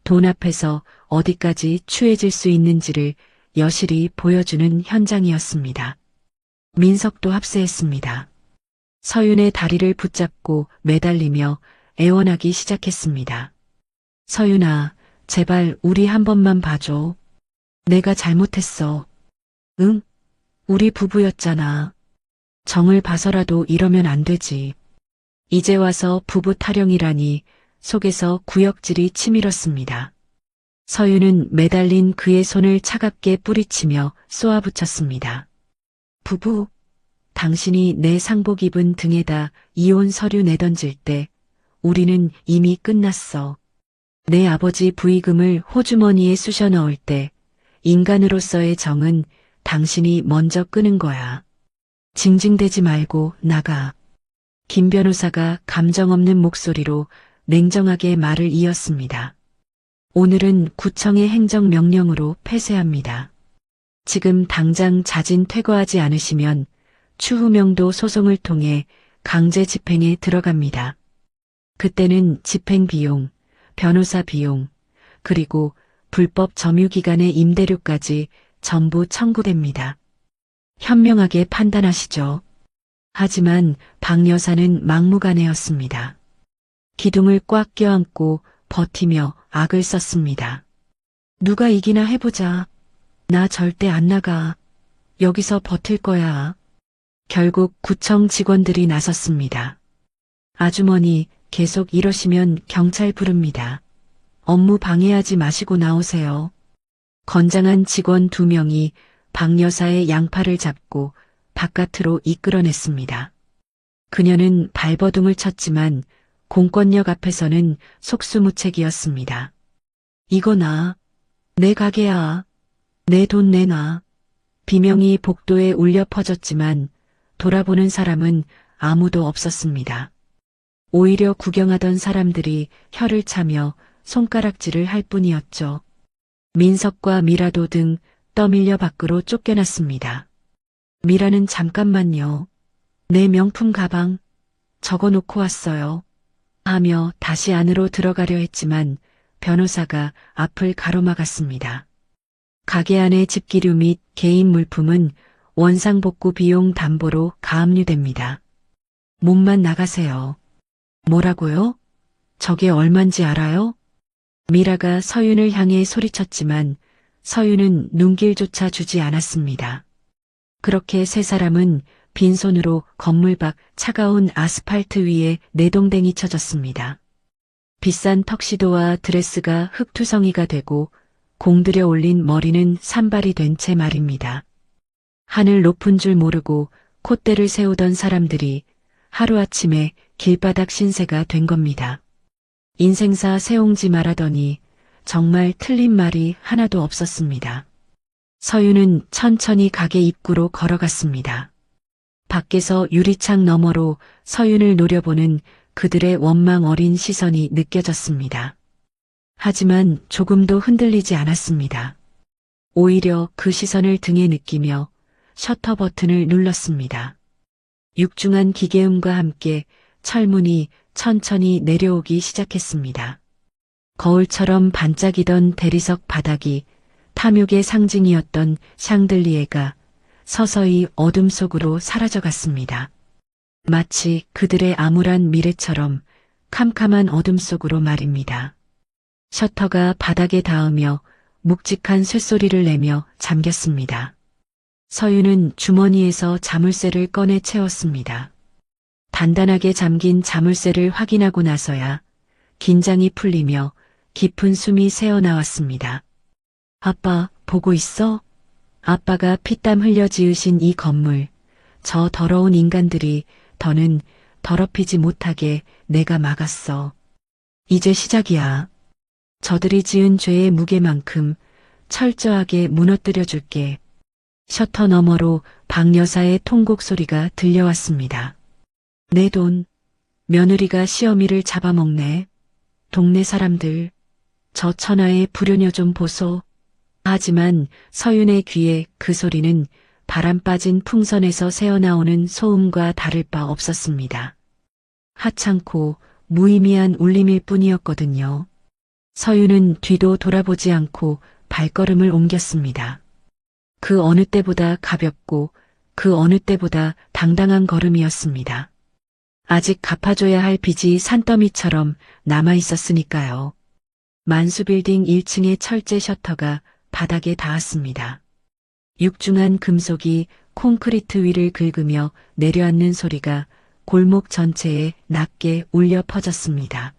돈 앞에서 어디까지 추해질 수 있는지를 여실히 보여주는 현장이었습니다. 민석도 합세했습니다. 서윤의 다리를 붙잡고 매달리며 애원하기 시작했습니다. 서윤아, 제발 우리 한 번만 봐줘. 내가 잘못했어. 응? 우리 부부였잖아. 정을 봐서라도 이러면 안 되지. 이제 와서 부부 타령이라니 속에서 구역질이 치밀었습니다. 서윤은 매달린 그의 손을 차갑게 뿌리치며 쏘아붙였습니다. 부부, 당신이 내 상복 입은 등에다 이혼 서류 내던질 때 우리는 이미 끝났어. 내 아버지 부의금을 호주머니에 쑤셔 넣을 때 인간으로서의 정은 당신이 먼저 끄는 거야. 징징대지 말고 나가. 김 변호사가 감정 없는 목소리로 냉정하게 말을 이었습니다. 오늘은 구청의 행정명령으로 폐쇄합니다. 지금 당장 자진 퇴거하지 않으시면 추후명도 소송을 통해 강제 집행에 들어갑니다. 그때는 집행 비용, 변호사 비용, 그리고 불법 점유기간의 임대료까지 전부 청구됩니다. 현명하게 판단하시죠. 하지만 박 여사는 막무가내였습니다. 기둥을 꽉 껴안고 버티며 악을 썼습니다. 누가 이기나 해보자. 나 절대 안 나가. 여기서 버틸 거야. 결국 구청 직원들이 나섰습니다. 아주머니, 계속 이러시면 경찰 부릅니다. 업무 방해하지 마시고 나오세요. 건장한 직원 2명이 박 여사의 양팔을 잡고 바깥으로 이끌어냈습니다. 그녀는 발버둥을 쳤지만 공권력 앞에서는 속수무책이었습니다. 이거 내 가게야. 내 돈 내놔. 비명이 복도에 울려 퍼졌지만 돌아보는 사람은 아무도 없었습니다. 오히려 구경하던 사람들이 혀를 차며 손가락질을 할 뿐이었죠. 민석과 미라도 등 떠밀려 밖으로 쫓겨났습니다. 미라는 잠깐만요. 내 명품 가방 적어놓고 왔어요. 하며 다시 안으로 들어가려 했지만 변호사가 앞을 가로막았습니다. 가게 안의 집기류 및 개인 물품은 원상복구 비용 담보로 가압류됩니다. 몸만 나가세요. 뭐라고요? 저게 얼만지 알아요? 미라가 서윤을 향해 소리쳤지만 서윤은 눈길조차 주지 않았습니다. 그렇게 세 사람은 빈손으로 건물 밖 차가운 아스팔트 위에 내동댕이 쳐졌습니다. 비싼 턱시도와 드레스가 흙투성이가 되고 공들여 올린 머리는 산발이 된 채 말입니다. 하늘 높은 줄 모르고 콧대를 세우던 사람들이 하루아침에 길바닥 신세가 된 겁니다. 인생사 세옹지 말하더니 정말 틀린 말이 하나도 없었습니다. 서윤은 천천히 가게 입구로 걸어갔습니다. 밖에서 유리창 너머로 서윤을 노려보는 그들의 원망 어린 시선이 느껴졌습니다. 하지만 조금도 흔들리지 않았습니다. 오히려 그 시선을 등에 느끼며 셔터 버튼을 눌렀습니다. 육중한 기계음과 함께 철문이 천천히 내려오기 시작했습니다. 거울처럼 반짝이던 대리석 바닥이 탐욕의 상징이었던 샹들리에가 서서히 어둠 속으로 사라져갔습니다. 마치 그들의 암울한 미래처럼 캄캄한 어둠 속으로 말입니다. 셔터가 바닥에 닿으며 묵직한 쇳소리를 내며 잠겼습니다. 서윤은 주머니에서 자물쇠를 꺼내 채웠습니다. 단단하게 잠긴 자물쇠를 확인하고 나서야 긴장이 풀리며 깊은 숨이 새어나왔습니다. 아빠, 보고 있어? 아빠가 피땀 흘려 지으신 이 건물, 저 더러운 인간들이 더는 더럽히지 못하게 내가 막았어. 이제 시작이야. 저들이 지은 죄의 무게만큼 철저하게 무너뜨려 줄게. 셔터 너머로 박 여사의 통곡 소리가 들려왔습니다. 내 돈, 며느리가 시어미를 잡아먹네. 동네 사람들, 저 천하의 불효녀 좀 보소. 하지만 서윤의 귀에 그 소리는 바람 빠진 풍선에서 새어나오는 소음과 다를 바 없었습니다. 하찮고 무의미한 울림일 뿐이었거든요. 서윤은 뒤도 돌아보지 않고 발걸음을 옮겼습니다. 그 어느 때보다 가볍고 그 어느 때보다 당당한 걸음이었습니다. 아직 갚아줘야 할 빚이 산더미처럼 남아 있었으니까요. 만수빌딩 1층의 철제 셔터가 바닥에 닿았습니다. 육중한 금속이 콘크리트 위를 긁으며 내려앉는 소리가 골목 전체에 낮게 울려 퍼졌습니다.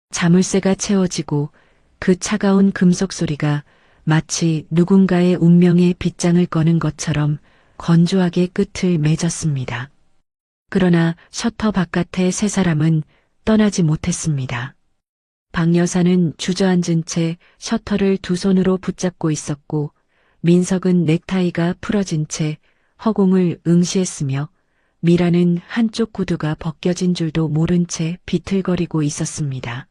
자물쇠가 채워지고 그 차가운 금속 소리가 마치 누군가의 운명의 빗장을 꺼는 것처럼 건조하게 끝을 맺었습니다. 그러나 셔터 바깥의 세 사람은 떠나지 못했습니다. 박 여사는 주저앉은 채 셔터를 두 손으로 붙잡고 있었고 민석은 넥타이가 풀어진 채 허공을 응시했으며 미라는 한쪽 구두가 벗겨진 줄도 모른 채 비틀거리고 있었습니다.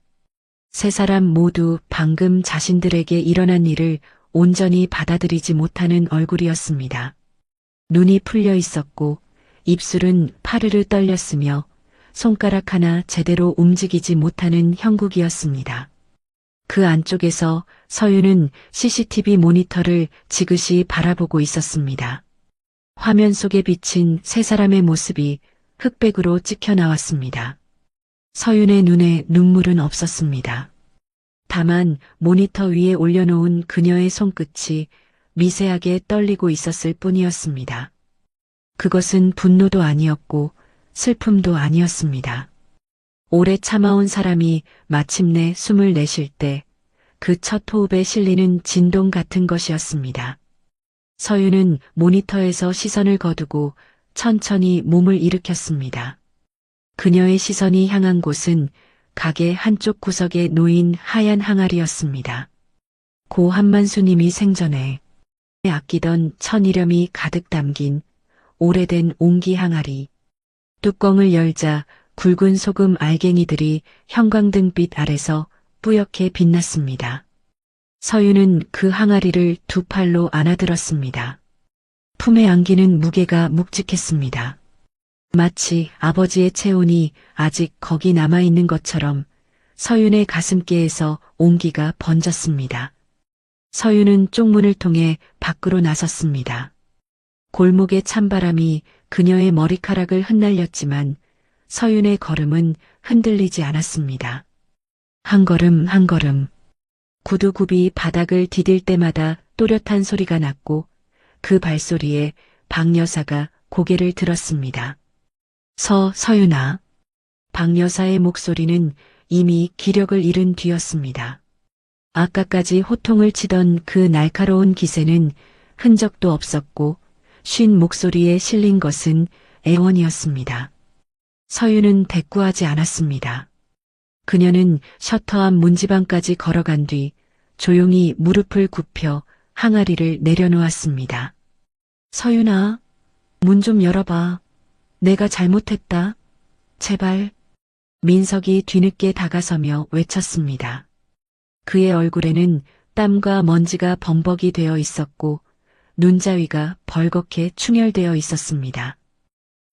세 사람 모두 방금 자신들에게 일어난 일을 온전히 받아들이지 못하는 얼굴이었습니다. 눈이 풀려 있었고 입술은 파르르 떨렸으며 손가락 하나 제대로 움직이지 못하는 형국이었습니다. 그 안쪽에서 서윤은 CCTV 모니터를 지그시 바라보고 있었습니다. 화면 속에 비친 세 사람의 모습이 흑백으로 찍혀 나왔습니다. 서윤의 눈에 눈물은 없었습니다. 다만 모니터 위에 올려놓은 그녀의 손끝이 미세하게 떨리고 있었을 뿐이었습니다. 그것은 분노도 아니었고 슬픔도 아니었습니다. 오래 참아온 사람이 마침내 숨을 내쉴 때 그 첫 호흡에 실리는 진동 같은 것이었습니다. 서윤은 모니터에서 시선을 거두고 천천히 몸을 일으켰습니다. 그녀의 시선이 향한 곳은 가게 한쪽 구석에 놓인 하얀 항아리였습니다. 고 한만수님이 생전에 아끼던 천일염이 가득 담긴 오래된 옹기 항아리. 뚜껑을 열자 굵은 소금 알갱이들이 형광등빛 아래서 뿌옇게 빛났습니다. 서윤은 그 항아리를 두 팔로 안아들었습니다. 품에 안기는 무게가 묵직했습니다. 마치 아버지의 체온이 아직 거기 남아있는 것처럼 서윤의 가슴께에서 온기가 번졌습니다. 서윤은 쪽문을 통해 밖으로 나섰습니다. 골목의 찬바람이 그녀의 머리카락을 흩날렸지만 서윤의 걸음은 흔들리지 않았습니다. 한 걸음 한 걸음. 구두굽이 바닥을 디딜 때마다 또렷한 소리가 났고 그 발소리에 박 여사가 고개를 들었습니다. 서윤아. 박 여사의 목소리는 이미 기력을 잃은 뒤였습니다. 아까까지 호통을 치던 그 날카로운 기세는 흔적도 없었고 쉰 목소리에 실린 것은 애원이었습니다. 서윤은 대꾸하지 않았습니다. 그녀는 셔터 앞 문지방까지 걸어간 뒤 조용히 무릎을 굽혀 항아리를 내려놓았습니다. 서윤아, 문 좀 열어봐. 내가 잘못했다. 제발. 민석이 뒤늦게 다가서며 외쳤습니다. 그의 얼굴에는 땀과 먼지가 범벅이 되어 있었고 눈자위가 벌겋게 충혈되어 있었습니다.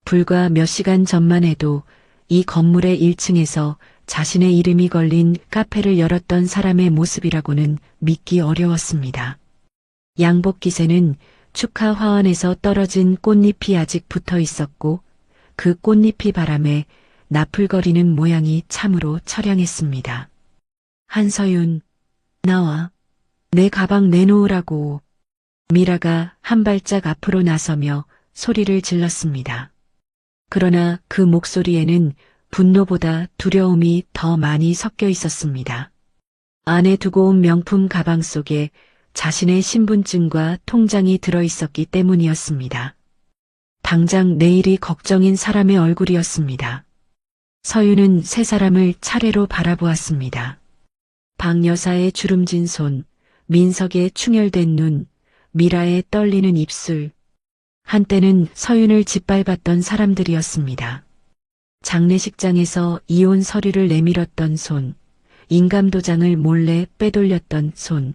불과 몇 시간 전만 해도 이 건물의 1층에서 자신의 이름이 걸린 카페를 열었던 사람의 모습이라고는 믿기 어려웠습니다. 양복 기세는 축하 화환에서 떨어진 꽃잎이 아직 붙어 있었고 그 꽃잎이 바람에 나풀거리는 모양이 참으로 처량했습니다. 한서윤, 나와. 내 가방 내놓으라고. 미라가 한 발짝 앞으로 나서며 소리를 질렀습니다. 그러나 그 목소리에는 분노보다 두려움이 더 많이 섞여 있었습니다. 안에 두고 온 명품 가방 속에 자신의 신분증과 통장이 들어있었기 때문이었습니다. 당장 내일이 걱정인 사람의 얼굴이었습니다. 서윤은 세 사람을 차례로 바라보았습니다. 박 여사의 주름진 손, 민석의 충혈된 눈, 미라의 떨리는 입술. 한때는 서윤을 짓밟았던 사람들이었습니다. 장례식장에서 이혼 서류를 내밀었던 손, 인감도장을 몰래 빼돌렸던 손,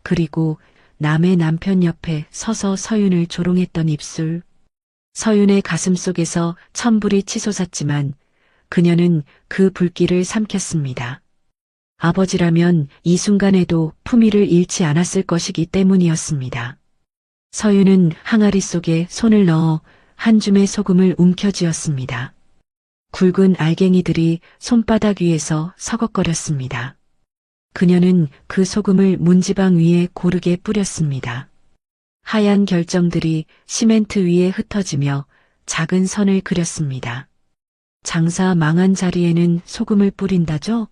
그리고 남의 남편 옆에 서서 서윤을 조롱했던 입술. 서윤의 가슴 속에서 천불이 치솟았지만 그녀는 그 불길을 삼켰습니다. 아버지라면 이 순간에도 품위를 잃지 않았을 것이기 때문이었습니다. 서윤은 항아리 속에 손을 넣어 한 줌의 소금을 움켜쥐었습니다. 굵은 알갱이들이 손바닥 위에서 서걱거렸습니다. 그녀는 그 소금을 문지방 위에 고르게 뿌렸습니다. 하얀 결정들이 시멘트 위에 흩어지며 작은 선을 그렸습니다. 장사 망한 자리에는 소금을 뿌린다죠?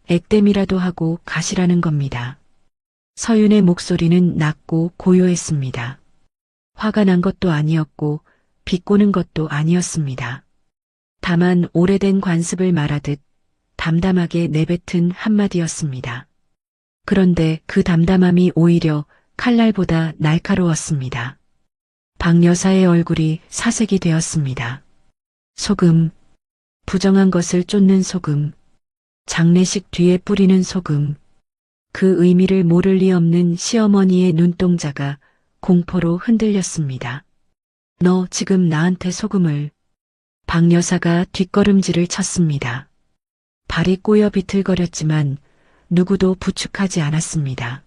액땜이라도 하고 가시라는 겁니다. 서윤의 목소리는 낮고 고요했습니다. 화가 난 것도 아니었고 비꼬는 것도 아니었습니다. 다만 오래된 관습을 말하듯 담담하게 내뱉은 한마디였습니다. 그런데 그 담담함이 오히려 칼날보다 날카로웠습니다. 박 여사의 얼굴이 사색이 되었습니다. 소금, 부정한 것을 쫓는 소금, 장례식 뒤에 뿌리는 소금, 그 의미를 모를 리 없는 시어머니의 눈동자가 공포로 흔들렸습니다. 너 지금 나한테 소금을. 박 여사가 뒷걸음질을 쳤습니다. 발이 꼬여 비틀거렸지만 누구도 부축하지 않았습니다.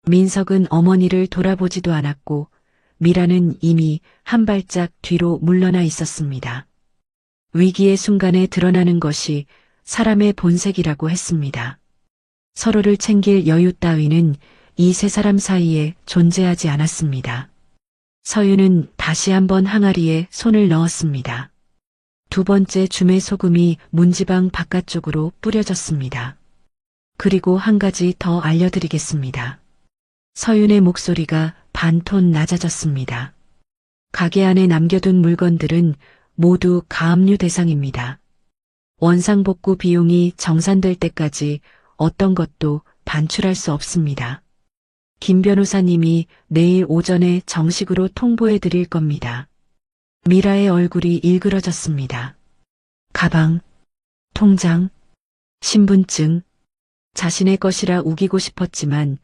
민석은 어머니를 돌아보지도 않았고 미라는 이미 한 발짝 뒤로 물러나 있었습니다. 위기의 순간에 드러나는 것이 사람의 본색이라고 했습니다. 서로를 챙길 여유 따위는 이 세 사람 사이에 존재하지 않았습니다. 서윤은 다시 한번 항아리에 손을 넣었습니다. 두 번째 줌의 소금이 문지방 바깥쪽으로 뿌려졌습니다. 그리고 한 가지 더 알려드리겠습니다. 서윤의 목소리가 반톤 낮아졌습니다. 가게 안에 남겨둔 물건들은 모두 가압류 대상입니다. 원상복구 비용이 정산될 때까지 어떤 것도 반출할 수 없습니다. 김 변호사님이 내일 오전에 정식으로 통보해 드릴 겁니다. 미라의 얼굴이 일그러졌습니다. 가방, 통장, 신분증, 자신의 것이라 우기고 싶었지만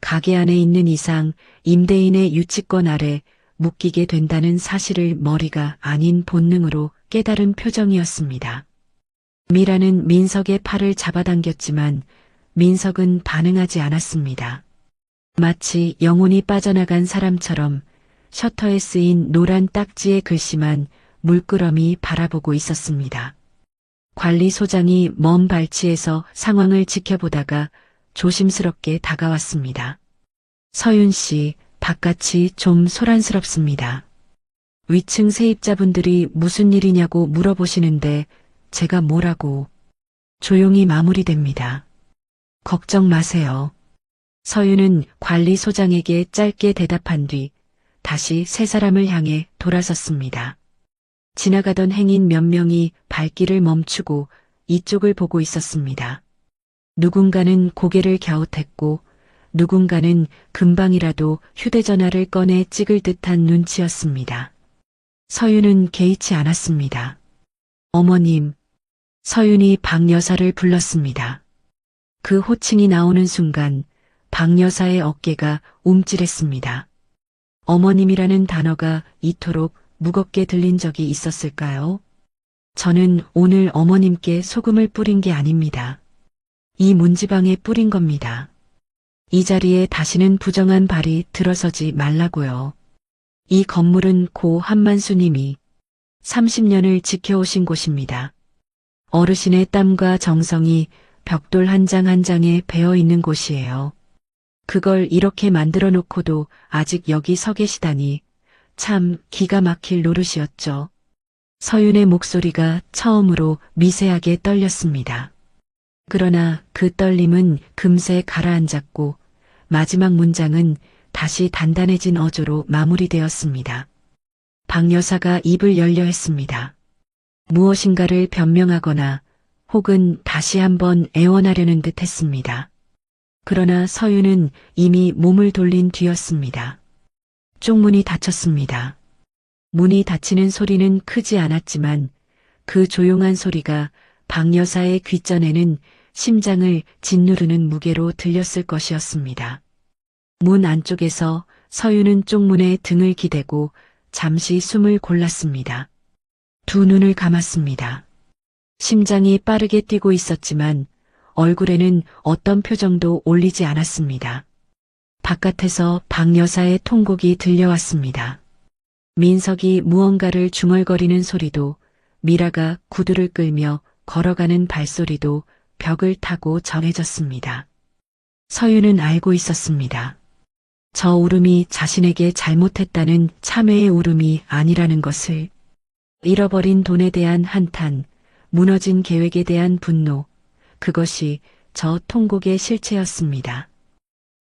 가게 안에 있는 이상 임대인의 유치권 아래 묶이게 된다는 사실을 머리가 아닌 본능으로 깨달은 표정이었습니다. 미라는 민석의 팔을 잡아당겼지만 민석은 반응하지 않았습니다. 마치 영혼이 빠져나간 사람처럼 셔터에 쓰인 노란 딱지의 글씨만 물끄러미 바라보고 있었습니다. 관리소장이 먼 발치에서 상황을 지켜보다가 조심스럽게 다가왔습니다. 서윤 씨, 바깥이 좀 소란스럽습니다. 위층 세입자분들이 무슨 일이냐고 물어보시는데 제가 뭐라고. 조용히 마무리됩니다. 걱정 마세요. 서윤은 관리소장에게 짧게 대답한 뒤 다시 세 사람을 향해 돌아섰습니다. 지나가던 행인 몇 명이 발길을 멈추고 이쪽을 보고 있었습니다. 누군가는 고개를 갸웃했고 누군가는 금방이라도 휴대전화를 꺼내 찍을 듯한 눈치였습니다. 서윤은 개의치 않았습니다. 어머님, 서윤이 박 여사를 불렀습니다. 그 호칭이 나오는 순간 박 여사의 어깨가 움찔했습니다. 어머님이라는 단어가 이토록 무겁게 들린 적이 있었을까요? 저는 오늘 어머님께 소금을 뿌린 게 아닙니다. 이 문지방에 뿌린 겁니다. 이 자리에 다시는 부정한 발이 들어서지 말라고요. 이 건물은 고 한만수님이 30년을 지켜오신 곳입니다. 어르신의 땀과 정성이 벽돌 한 장 한 장에 배어 있는 곳이에요. 그걸 이렇게 만들어 놓고도 아직 여기 서 계시다니 참 기가 막힐 노릇이었죠. 서윤의 목소리가 처음으로 미세하게 떨렸습니다. 그러나 그 떨림은 금세 가라앉았고 마지막 문장은 다시 단단해진 어조로 마무리되었습니다. 박 여사가 입을 열려 했습니다. 무엇인가를 변명하거나 혹은 다시 한번 애원하려는 듯 했습니다. 그러나 서윤은 이미 몸을 돌린 뒤였습니다. 쪽문이 닫혔습니다. 문이 닫히는 소리는 크지 않았지만 그 조용한 소리가 박 여사의 귓전에는 심장을 짓누르는 무게로 들렸을 것이었습니다. 문 안쪽에서 서윤은 쪽문에 등을 기대고 잠시 숨을 골랐습니다. 두 눈을 감았습니다. 심장이 빠르게 뛰고 있었지만 얼굴에는 어떤 표정도 올리지 않았습니다. 바깥에서 박 여사의 통곡이 들려왔습니다. 민석이 무언가를 중얼거리는 소리도, 미라가 구두를 끌며 걸어가는 발소리도 벽을 타고 전해졌습니다. 서윤은 알고 있었습니다. 저 울음이 자신에게 잘못했다는 참회의 울음이 아니라는 것을. 잃어버린 돈에 대한 한탄, 무너진 계획에 대한 분노, 그것이 저 통곡의 실체였습니다.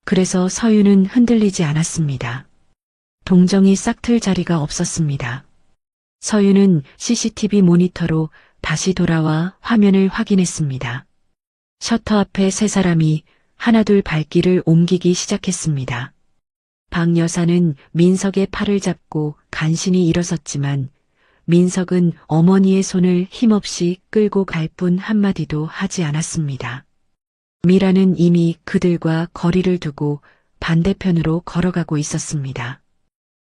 그래서 서윤은 흔들리지 않았습니다. 동정이 싹틀 자리가 없었습니다. 서윤은 CCTV 모니터로 다시 돌아와 화면을 확인했습니다. 셔터 앞에 세 사람이 하나둘 발길을 옮기기 시작했습니다. 박 여사는 민석의 팔을 잡고 간신히 일어섰지만 민석은 어머니의 손을 힘없이 끌고 갈 뿐 한마디도 하지 않았습니다. 미라는 이미 그들과 거리를 두고 반대편으로 걸어가고 있었습니다.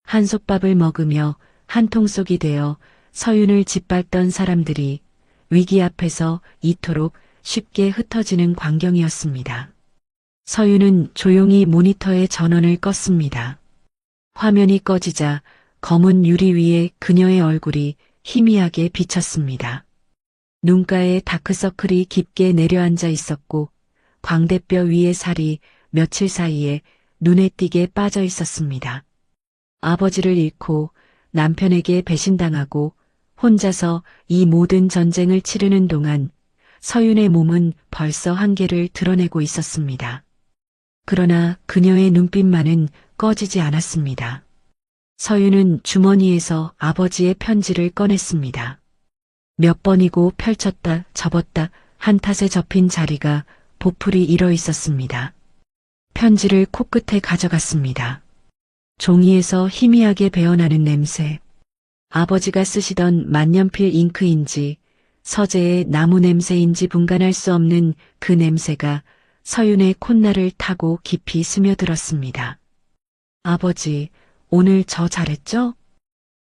한솥밥을 먹으며 한통속이 되어 서윤을 짓밟던 사람들이 위기 앞에서 이토록 쉽게 흩어지는 광경이었습니다. 서윤은 조용히 모니터의 전원을 껐습니다. 화면이 꺼지자 검은 유리 위에 그녀의 얼굴이 희미하게 비쳤습니다. 눈가에 다크서클이 깊게 내려앉아 있었고 광대뼈 위의 살이 며칠 사이에 눈에 띄게 빠져 있었습니다. 아버지를 잃고 남편에게 배신당하고 혼자서 이 모든 전쟁을 치르는 동안 서윤의 몸은 벌써 한계를 드러내고 있었습니다. 그러나 그녀의 눈빛만은 꺼지지 않았습니다. 서윤은 주머니에서 아버지의 편지를 꺼냈습니다. 몇 번이고 펼쳤다 접었다 한 탓에 접힌 자리가 보풀이 일어 있었습니다. 편지를 코끝에 가져갔습니다. 종이에서 희미하게 배어나는 냄새. 아버지가 쓰시던 만년필 잉크인지 서재의 나무 냄새인지 분간할 수 없는 그 냄새가 서윤의 콧날을 타고 깊이 스며들었습니다. 아버지, 오늘 저 잘했죠?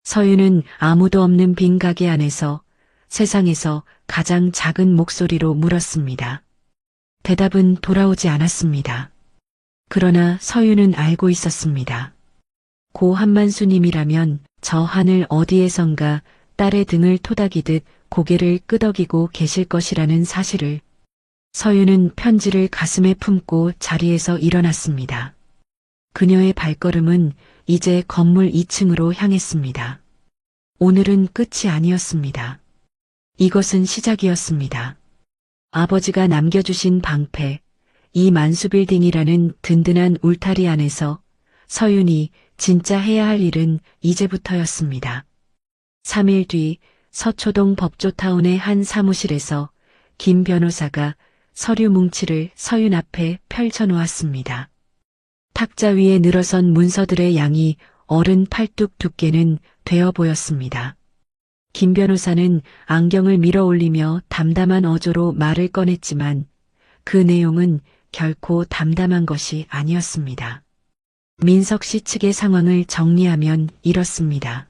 서윤은 아무도 없는 빈 가게 안에서 세상에서 가장 작은 목소리로 물었습니다. 대답은 돌아오지 않았습니다. 그러나 서윤은 알고 있었습니다. 고 한만수님이라면 저 하늘 어디에선가 딸의 등을 토닥이듯 고개를 끄덕이고 계실 것이라는 사실을. 서윤은 편지를 가슴에 품고 자리에서 일어났습니다. 그녀의 발걸음은 이제 건물 2층으로 향했습니다. 오늘은 끝이 아니었습니다. 이것은 시작이었습니다. 아버지가 남겨주신 방패, 이 만수빌딩이라는 든든한 울타리 안에서 서윤이 진짜 해야 할 일은 이제부터였습니다. 3일 뒤 서초동 법조타운의 한 사무실에서 김 변호사가 서류 뭉치를 서윤 앞에 펼쳐놓았습니다. 탁자 위에 늘어선 문서들의 양이 어른 팔뚝 두께는 되어 보였습니다. 김 변호사는 안경을 밀어 올리며 담담한 어조로 말을 꺼냈지만 그 내용은 결코 담담한 것이 아니었습니다. 민석 씨 측의 상황을 정리하면 이렇습니다.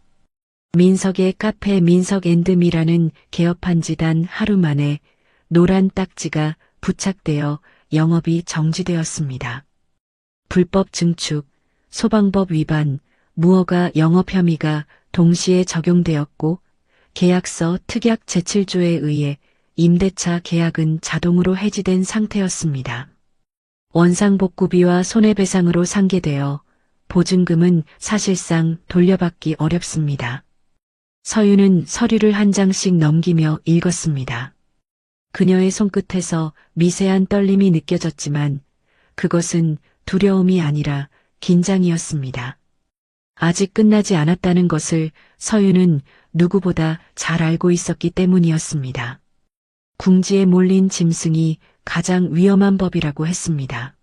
민석의 카페 민석앤드미라는 개업한 지 단 하루 만에 노란 딱지가 부착되어 영업이 정지되었습니다. 불법 증축, 소방법 위반, 무허가 영업 혐의가 동시에 적용되었고 계약서 특약 제7조에 의해 임대차 계약은 자동으로 해지된 상태였습니다. 원상복구비와 손해배상으로 상계되어 보증금은 사실상 돌려받기 어렵습니다. 서윤은 서류를 한 장씩 넘기며 읽었습니다. 그녀의 손끝에서 미세한 떨림이 느껴졌지만 그것은 두려움이 아니라 긴장이었습니다. 아직 끝나지 않았다는 것을 서윤은 누구보다 잘 알고 있었기 때문이었습니다. 궁지에 몰린 짐승이 가장 위험한 법이라고 했습니다.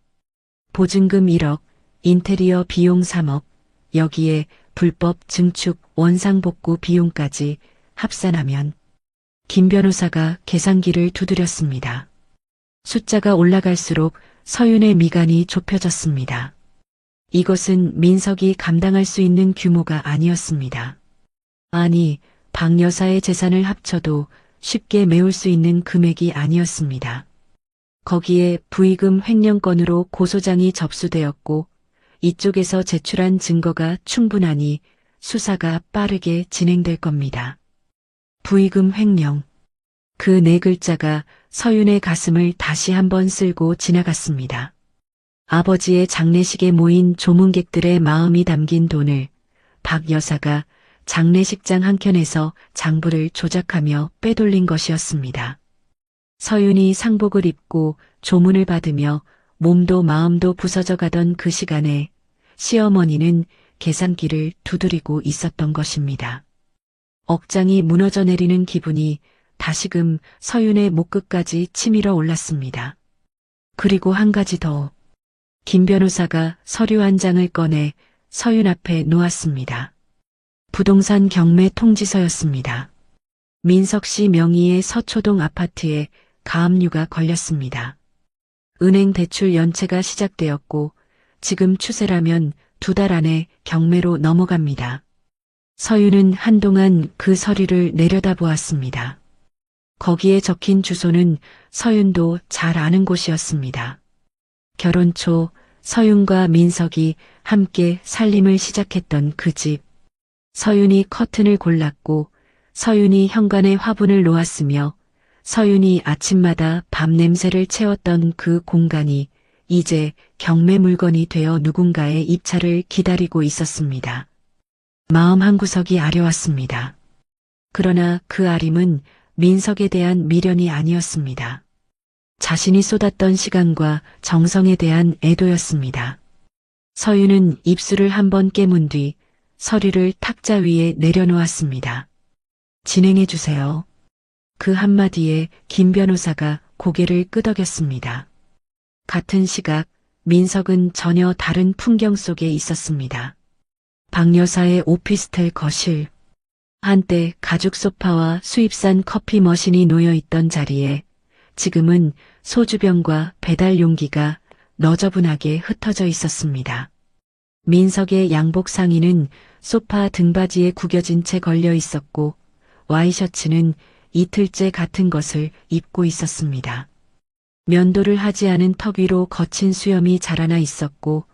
보증금 1억, 인테리어 비용 3억, 여기에 불법 증축 원상복구 비용까지 합산하면 김 변호사가 계산기를 두드렸습니다. 숫자가 올라갈수록 서윤의 미간이 좁혀졌습니다. 이것은 민석이 감당할 수 있는 규모가 아니었습니다. 아니, 박 여사의 재산을 합쳐도 쉽게 메울 수 있는 금액이 아니었습니다. 거기에 부의금 횡령건으로 고소장이 접수되었고 이쪽에서 제출한 증거가 충분하니 수사가 빠르게 진행될 겁니다. 부의금 횡령. 그 네 글자가 서윤의 가슴을 다시 한번 쓸고 지나갔습니다. 아버지의 장례식에 모인 조문객들의 마음이 담긴 돈을 박 여사가 장례식장 한켠에서 장부를 조작하며 빼돌린 것이었습니다. 서윤이 상복을 입고 조문을 받으며 몸도 마음도 부서져 가던 그 시간에 시어머니는 계산기를 두드리고 있었던 것입니다. 억장이 무너져 내리는 기분이 다시금 서윤의 목끝까지 치밀어 올랐습니다. 그리고 한 가지 더. 김 변호사가 서류 한 장을 꺼내 서윤 앞에 놓았습니다. 부동산 경매 통지서였습니다. 민석 씨 명의의 서초동 아파트에 가압류가 걸렸습니다. 은행 대출 연체가 시작되었고 지금 추세라면 2달 안에 경매로 넘어갑니다. 서윤은 한동안 그 서류를 내려다보았습니다. 거기에 적힌 주소는 서윤도 잘 아는 곳이었습니다. 결혼 초 서윤과 민석이 함께 살림을 시작했던 그 집. 서윤이 커튼을 골랐고 서윤이 현관에 화분을 놓았으며 서윤이 아침마다 밤 냄새를 채웠던 그 공간이 이제 경매 물건이 되어 누군가의 입찰을 기다리고 있었습니다. 마음 한구석이 아려왔습니다. 그러나 그 아림은 민석에 대한 미련이 아니었습니다. 자신이 쏟았던 시간과 정성에 대한 애도였습니다. 서윤은 입술을 한번 깨문 뒤 서류를 탁자 위에 내려놓았습니다. 진행해 주세요. 그 한마디에 김 변호사가 고개를 끄덕였습니다. 같은 시각 민석은 전혀 다른 풍경 속에 있었습니다. 박 여사의 오피스텔 거실. 한때 가죽 소파와 수입산 커피 머신이 놓여 있던 자리에 지금은 소주병과 배달 용기가 너저분하게 흩어져 있었습니다. 민석의 양복 상의는 소파 등받이에 구겨진 채 걸려 있었고 와이셔츠는 이틀째 같은 것을 입고 있었습니다. 면도를 하지 않은 턱 위로 거친 수염이 자라나 있었고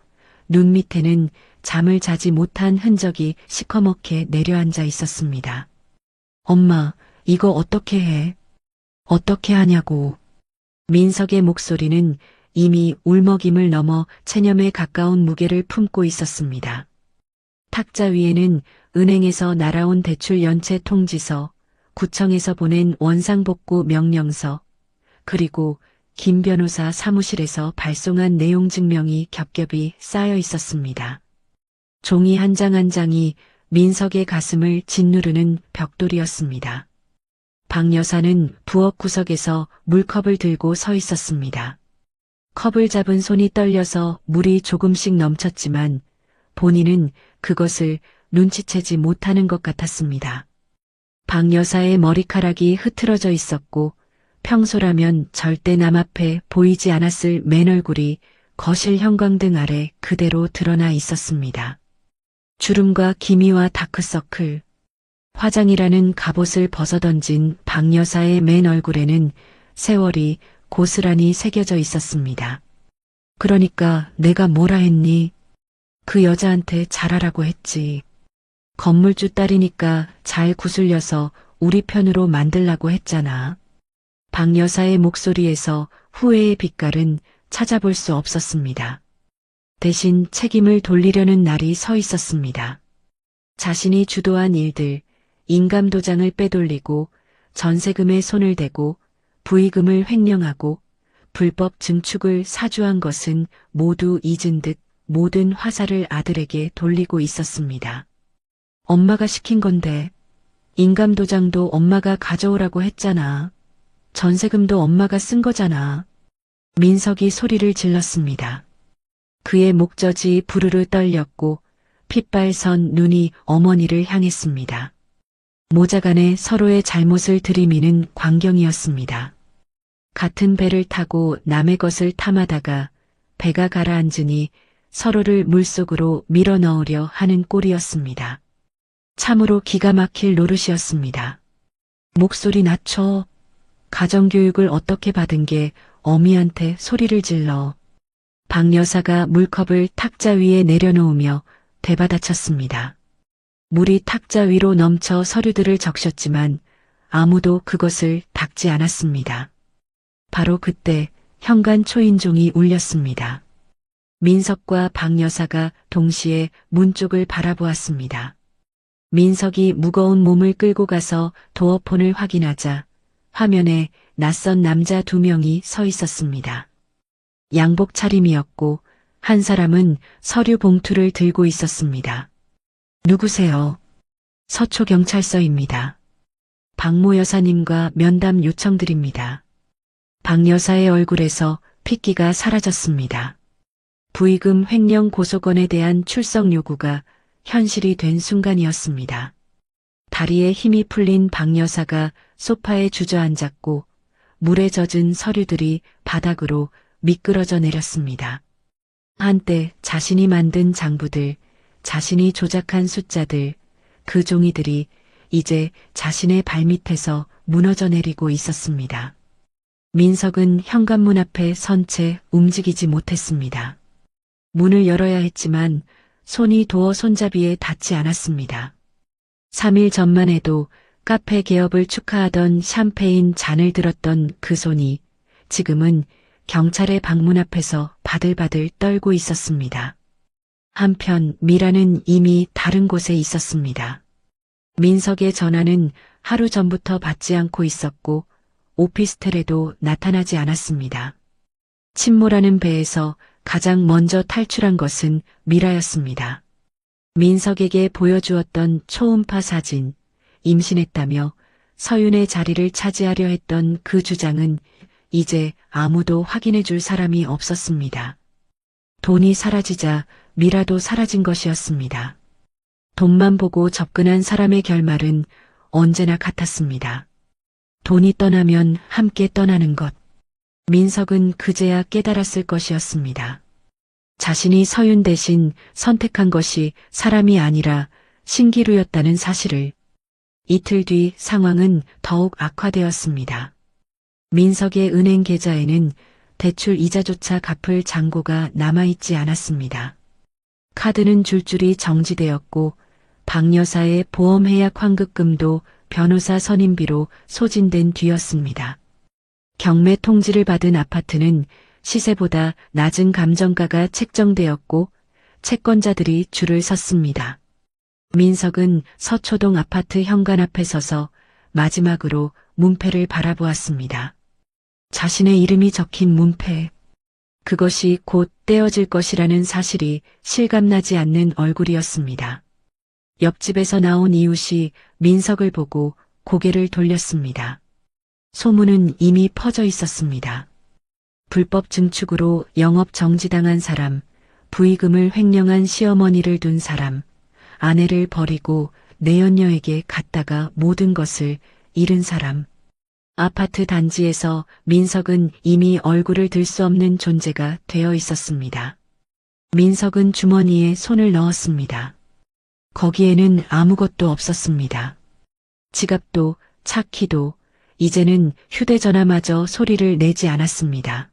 눈 밑에는 잠을 자지 못한 흔적이 시커멓게 내려앉아 있었습니다. 엄마, 이거 어떻게 해? 어떻게 하냐고. 민석의 목소리는 이미 울먹임을 넘어 체념에 가까운 무게를 품고 있었습니다. 탁자 위에는 은행에서 날아온 대출 연체 통지서, 구청에서 보낸 원상복구 명령서, 그리고 김 변호사 사무실에서 발송한 내용 증명이 겹겹이 쌓여 있었습니다. 종이 한 장 한 장이 민석의 가슴을 짓누르는 벽돌이었습니다. 박 여사는 부엌 구석에서 물컵을 들고 서 있었습니다. 컵을 잡은 손이 떨려서 물이 조금씩 넘쳤지만 본인은 그것을 눈치채지 못하는 것 같았습니다. 박 여사의 머리카락이 흐트러져 있었고 평소라면 절대 남 앞에 보이지 않았을 맨 얼굴이 거실 형광등 아래 그대로 드러나 있었습니다. 주름과 기미와 다크서클, 화장이라는 갑옷을 벗어던진 박 여사의 맨 얼굴에는 세월이 고스란히 새겨져 있었습니다. 그러니까 내가 뭐라 했니? 그 여자한테 잘하라고 했지. 건물주 딸이니까 잘 구슬려서 우리 편으로 만들라고 했잖아. 박 여사의 목소리에서 후회의 빛깔은 찾아볼 수 없었습니다. 대신 책임을 돌리려는 날이 서 있었습니다. 자신이 주도한 일들, 인감도장을 빼돌리고 전세금에 손을 대고 부의금을 횡령하고 불법 증축을 사주한 것은 모두 잊은 듯 모든 화살을 아들에게 돌리고 있었습니다. 엄마가 시킨 건데, 인감도장도 엄마가 가져오라고 했잖아. 전세금도 엄마가 쓴 거잖아. 민석이 소리를 질렀습니다. 그의 목젖이 부르르 떨렸고 핏발선 눈이 어머니를 향했습니다. 모자간에 서로의 잘못을 들이미는 광경이었습니다. 같은 배를 타고 남의 것을 탐하다가 배가 가라앉으니 서로를 물속으로 밀어넣으려 하는 꼴이었습니다. 참으로 기가 막힐 노릇이었습니다. 목소리 낮춰. 가정교육을 어떻게 받은 게 어미한테 소리를 질러. 박 여사가 물컵을 탁자 위에 내려놓으며 되받아쳤습니다. 물이 탁자 위로 넘쳐 서류들을 적셨지만 아무도 그것을 닦지 않았습니다. 바로 그때 현관 초인종이 울렸습니다. 민석과 박 여사가 동시에 문 쪽을 바라보았습니다. 민석이 무거운 몸을 끌고 가서 도어폰을 확인하자 화면에 낯선 남자 2명이 서 있었습니다. 양복 차림이었고 한 사람은 서류 봉투를 들고 있었습니다. 누구세요? 서초경찰서입니다. 박모 여사님과 면담 요청드립니다. 박 여사의 얼굴에서 핏기가 사라졌습니다. 부의금 횡령 고소건에 대한 출석 요구가 현실이 된 순간이었습니다. 다리에 힘이 풀린 박 여사가 소파에 주저앉았고 물에 젖은 서류들이 바닥으로 미끄러져 내렸습니다. 한때 자신이 만든 장부들, 자신이 조작한 숫자들, 그 종이들이 이제 자신의 발밑에서 무너져 내리고 있었습니다. 민석은 현관문 앞에 선 채 움직이지 못했습니다. 문을 열어야 했지만 손이 도어 손잡이에 닿지 않았습니다. 3일 전만 해도 카페 개업을 축하하던 샴페인 잔을 들었던 그 손이 지금은 경찰의 방문 앞에서 바들바들 떨고 있었습니다. 한편 미라는 이미 다른 곳에 있었습니다. 민석의 전화는 하루 전부터 받지 않고 있었고 오피스텔에도 나타나지 않았습니다. 침몰하는 배에서 가장 먼저 탈출한 것은 미라였습니다. 민석에게 보여주었던 초음파 사진, 임신했다며 서윤의 자리를 차지하려 했던 그 주장은 이제 아무도 확인해 줄 사람이 없었습니다. 돈이 사라지자 미라도 사라진 것이었습니다. 돈만 보고 접근한 사람의 결말은 언제나 같았습니다. 돈이 떠나면 함께 떠나는 것. 민석은 그제야 깨달았을 것이었습니다. 자신이 서윤 대신 선택한 것이 사람이 아니라 신기루였다는 사실을. 이틀 뒤 상황은 더욱 악화되었습니다. 민석의 은행 계좌에는 대출 이자조차 갚을 잔고가 남아있지 않았습니다. 카드는 줄줄이 정지되었고 박 여사의 보험해약 환급금도 변호사 선임비로 소진된 뒤였습니다. 경매 통지를 받은 아파트는 시세보다 낮은 감정가가 책정되었고 채권자들이 줄을 섰습니다. 민석은 서초동 아파트 현관 앞에 서서 마지막으로 문패를 바라보았습니다. 자신의 이름이 적힌 문패. 그것이 곧 떼어질 것이라는 사실이 실감나지 않는 얼굴이었습니다. 옆집에서 나온 이웃이 민석을 보고 고개를 돌렸습니다. 소문은 이미 퍼져 있었습니다. 불법 증축으로 영업 정지당한 사람, 부의금을 횡령한 시어머니를 둔 사람, 아내를 버리고 내연녀에게 갔다가 모든 것을 잃은 사람. 아파트 단지에서 민석은 이미 얼굴을 들 수 없는 존재가 되어 있었습니다. 민석은 주머니에 손을 넣었습니다. 거기에는 아무것도 없었습니다. 지갑도 차키도 이제는 휴대전화마저 소리를 내지 않았습니다.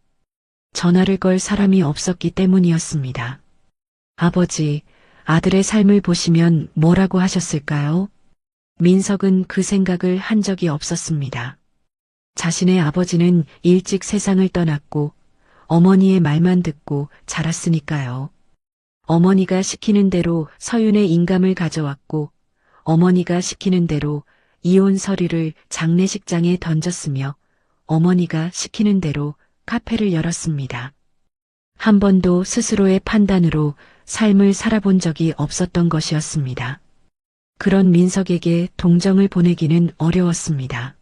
전화를 걸 사람이 없었기 때문이었습니다. 아버지, 아들의 삶을 보시면 뭐라고 하셨을까요? 민석은 그 생각을 한 적이 없었습니다. 자신의 아버지는 일찍 세상을 떠났고 어머니의 말만 듣고 자랐으니까요. 어머니가 시키는 대로 서윤의 인감을 가져왔고 어머니가 시키는 대로 이혼 서류를 장례식장에 던졌으며 어머니가 시키는 대로 카페를 열었습니다. 한 번도 스스로의 판단으로 삶을 살아본 적이 없었던 것이었습니다. 그런 민석에게 동정을 보내기는 어려웠습니다.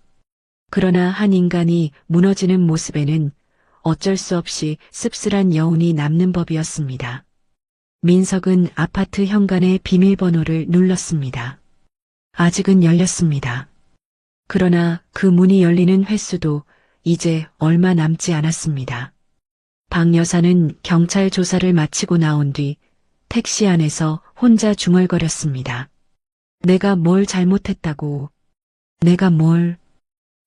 그러나 한 인간이 무너지는 모습에는 어쩔 수 없이 씁쓸한 여운이 남는 법이었습니다. 민석은 아파트 현관의 비밀번호를 눌렀습니다. 아직은 열렸습니다. 그러나 그 문이 열리는 횟수도 이제 얼마 남지 않았습니다. 박 여사는 경찰 조사를 마치고 나온 뒤 택시 안에서 혼자 중얼거렸습니다. 내가 뭘 잘못했다고. 내가 뭘.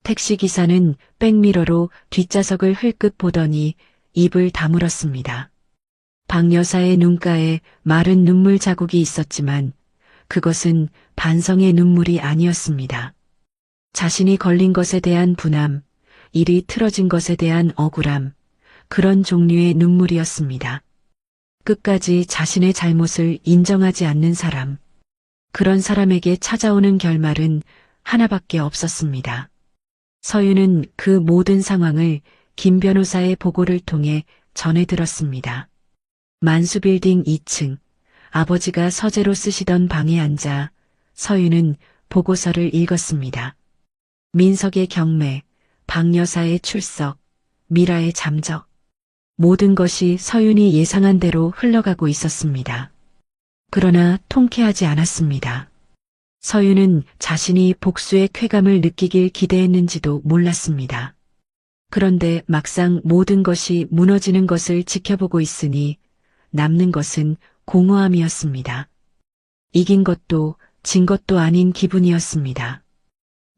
택시기사는 백미러로 뒷좌석을 흘끗 보더니 입을 다물었습니다. 박 여사의 눈가에 마른 눈물 자국이 있었지만 그것은 반성의 눈물이 아니었습니다. 자신이 걸린 것에 대한 분함, 일이 틀어진 것에 대한 억울함, 그런 종류의 눈물이었습니다. 끝까지 자신의 잘못을 인정하지 않는 사람, 그런 사람에게 찾아오는 결말은 하나밖에 없었습니다. 서윤은 그 모든 상황을 김 변호사의 보고를 통해 전해 들었습니다. 만수빌딩 2층, 아버지가 서재로 쓰시던 방에 앉아 서윤은 보고서를 읽었습니다. 민석의 경매, 박 여사의 출석, 미라의 잠적. 모든 것이 서윤이 예상한 대로 흘러가고 있었습니다. 그러나 통쾌하지 않았습니다. 서윤은 자신이 복수의 쾌감을 느끼길 기대했는지도 몰랐습니다. 그런데 막상 모든 것이 무너지는 것을 지켜보고 있으니 남는 것은 공허함이었습니다. 이긴 것도 진 것도 아닌 기분이었습니다.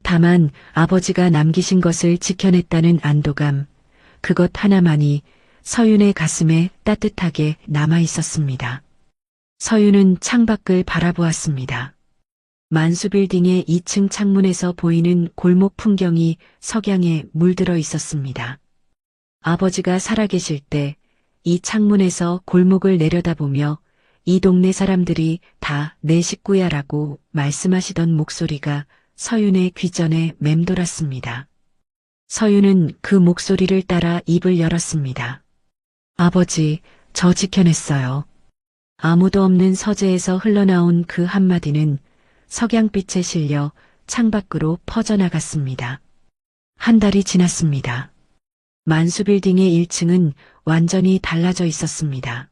다만 아버지가 남기신 것을 지켜냈다는 안도감, 그것 하나만이 서윤의 가슴에 따뜻하게 남아 있었습니다. 서윤은 창밖을 바라보았습니다. 만수빌딩의 2층 창문에서 보이는 골목 풍경이 석양에 물들어 있었습니다. 아버지가 살아계실 때 이 창문에서 골목을 내려다보며 이 동네 사람들이 다 내 식구야라고 말씀하시던 목소리가 서윤의 귀전에 맴돌았습니다. 서윤은 그 목소리를 따라 입을 열었습니다. 아버지, 저 지켜냈어요. 아무도 없는 서재에서 흘러나온 그 한마디는 석양빛에 실려 창밖으로 퍼져나갔습니다. 한 달이 지났습니다. 만수빌딩의 1층은 완전히 달라져 있었습니다.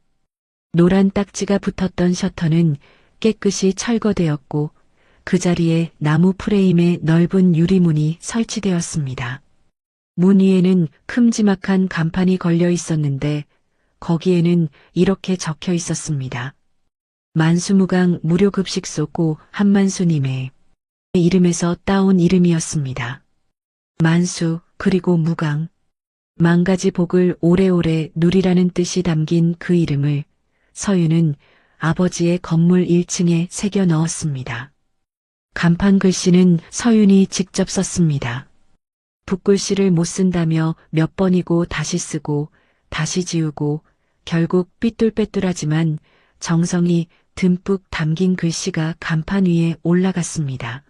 노란 딱지가 붙었던 셔터는 깨끗이 철거되었고 그 자리에 나무 프레임의 넓은 유리문이 설치되었습니다. 문 위에는 큼지막한 간판이 걸려 있었는데 거기에는 이렇게 적혀 있었습니다. 만수무강 무료급식소 고 한만수님의 이름에서 따온 이름이었습니다. 만수 그리고 무강, 만가지 복을 오래오래 누리라는 뜻이 담긴 그 이름을 서윤은 아버지의 건물 1층에 새겨 넣었습니다. 간판 글씨는 서윤이 직접 썼습니다. 붓글씨를 못 쓴다며 몇 번이고 다시 쓰고 다시 지우고 결국 삐뚤빼뚤하지만 정성이 듬뿍 담긴 글씨가 간판 위에 올라갔습니다.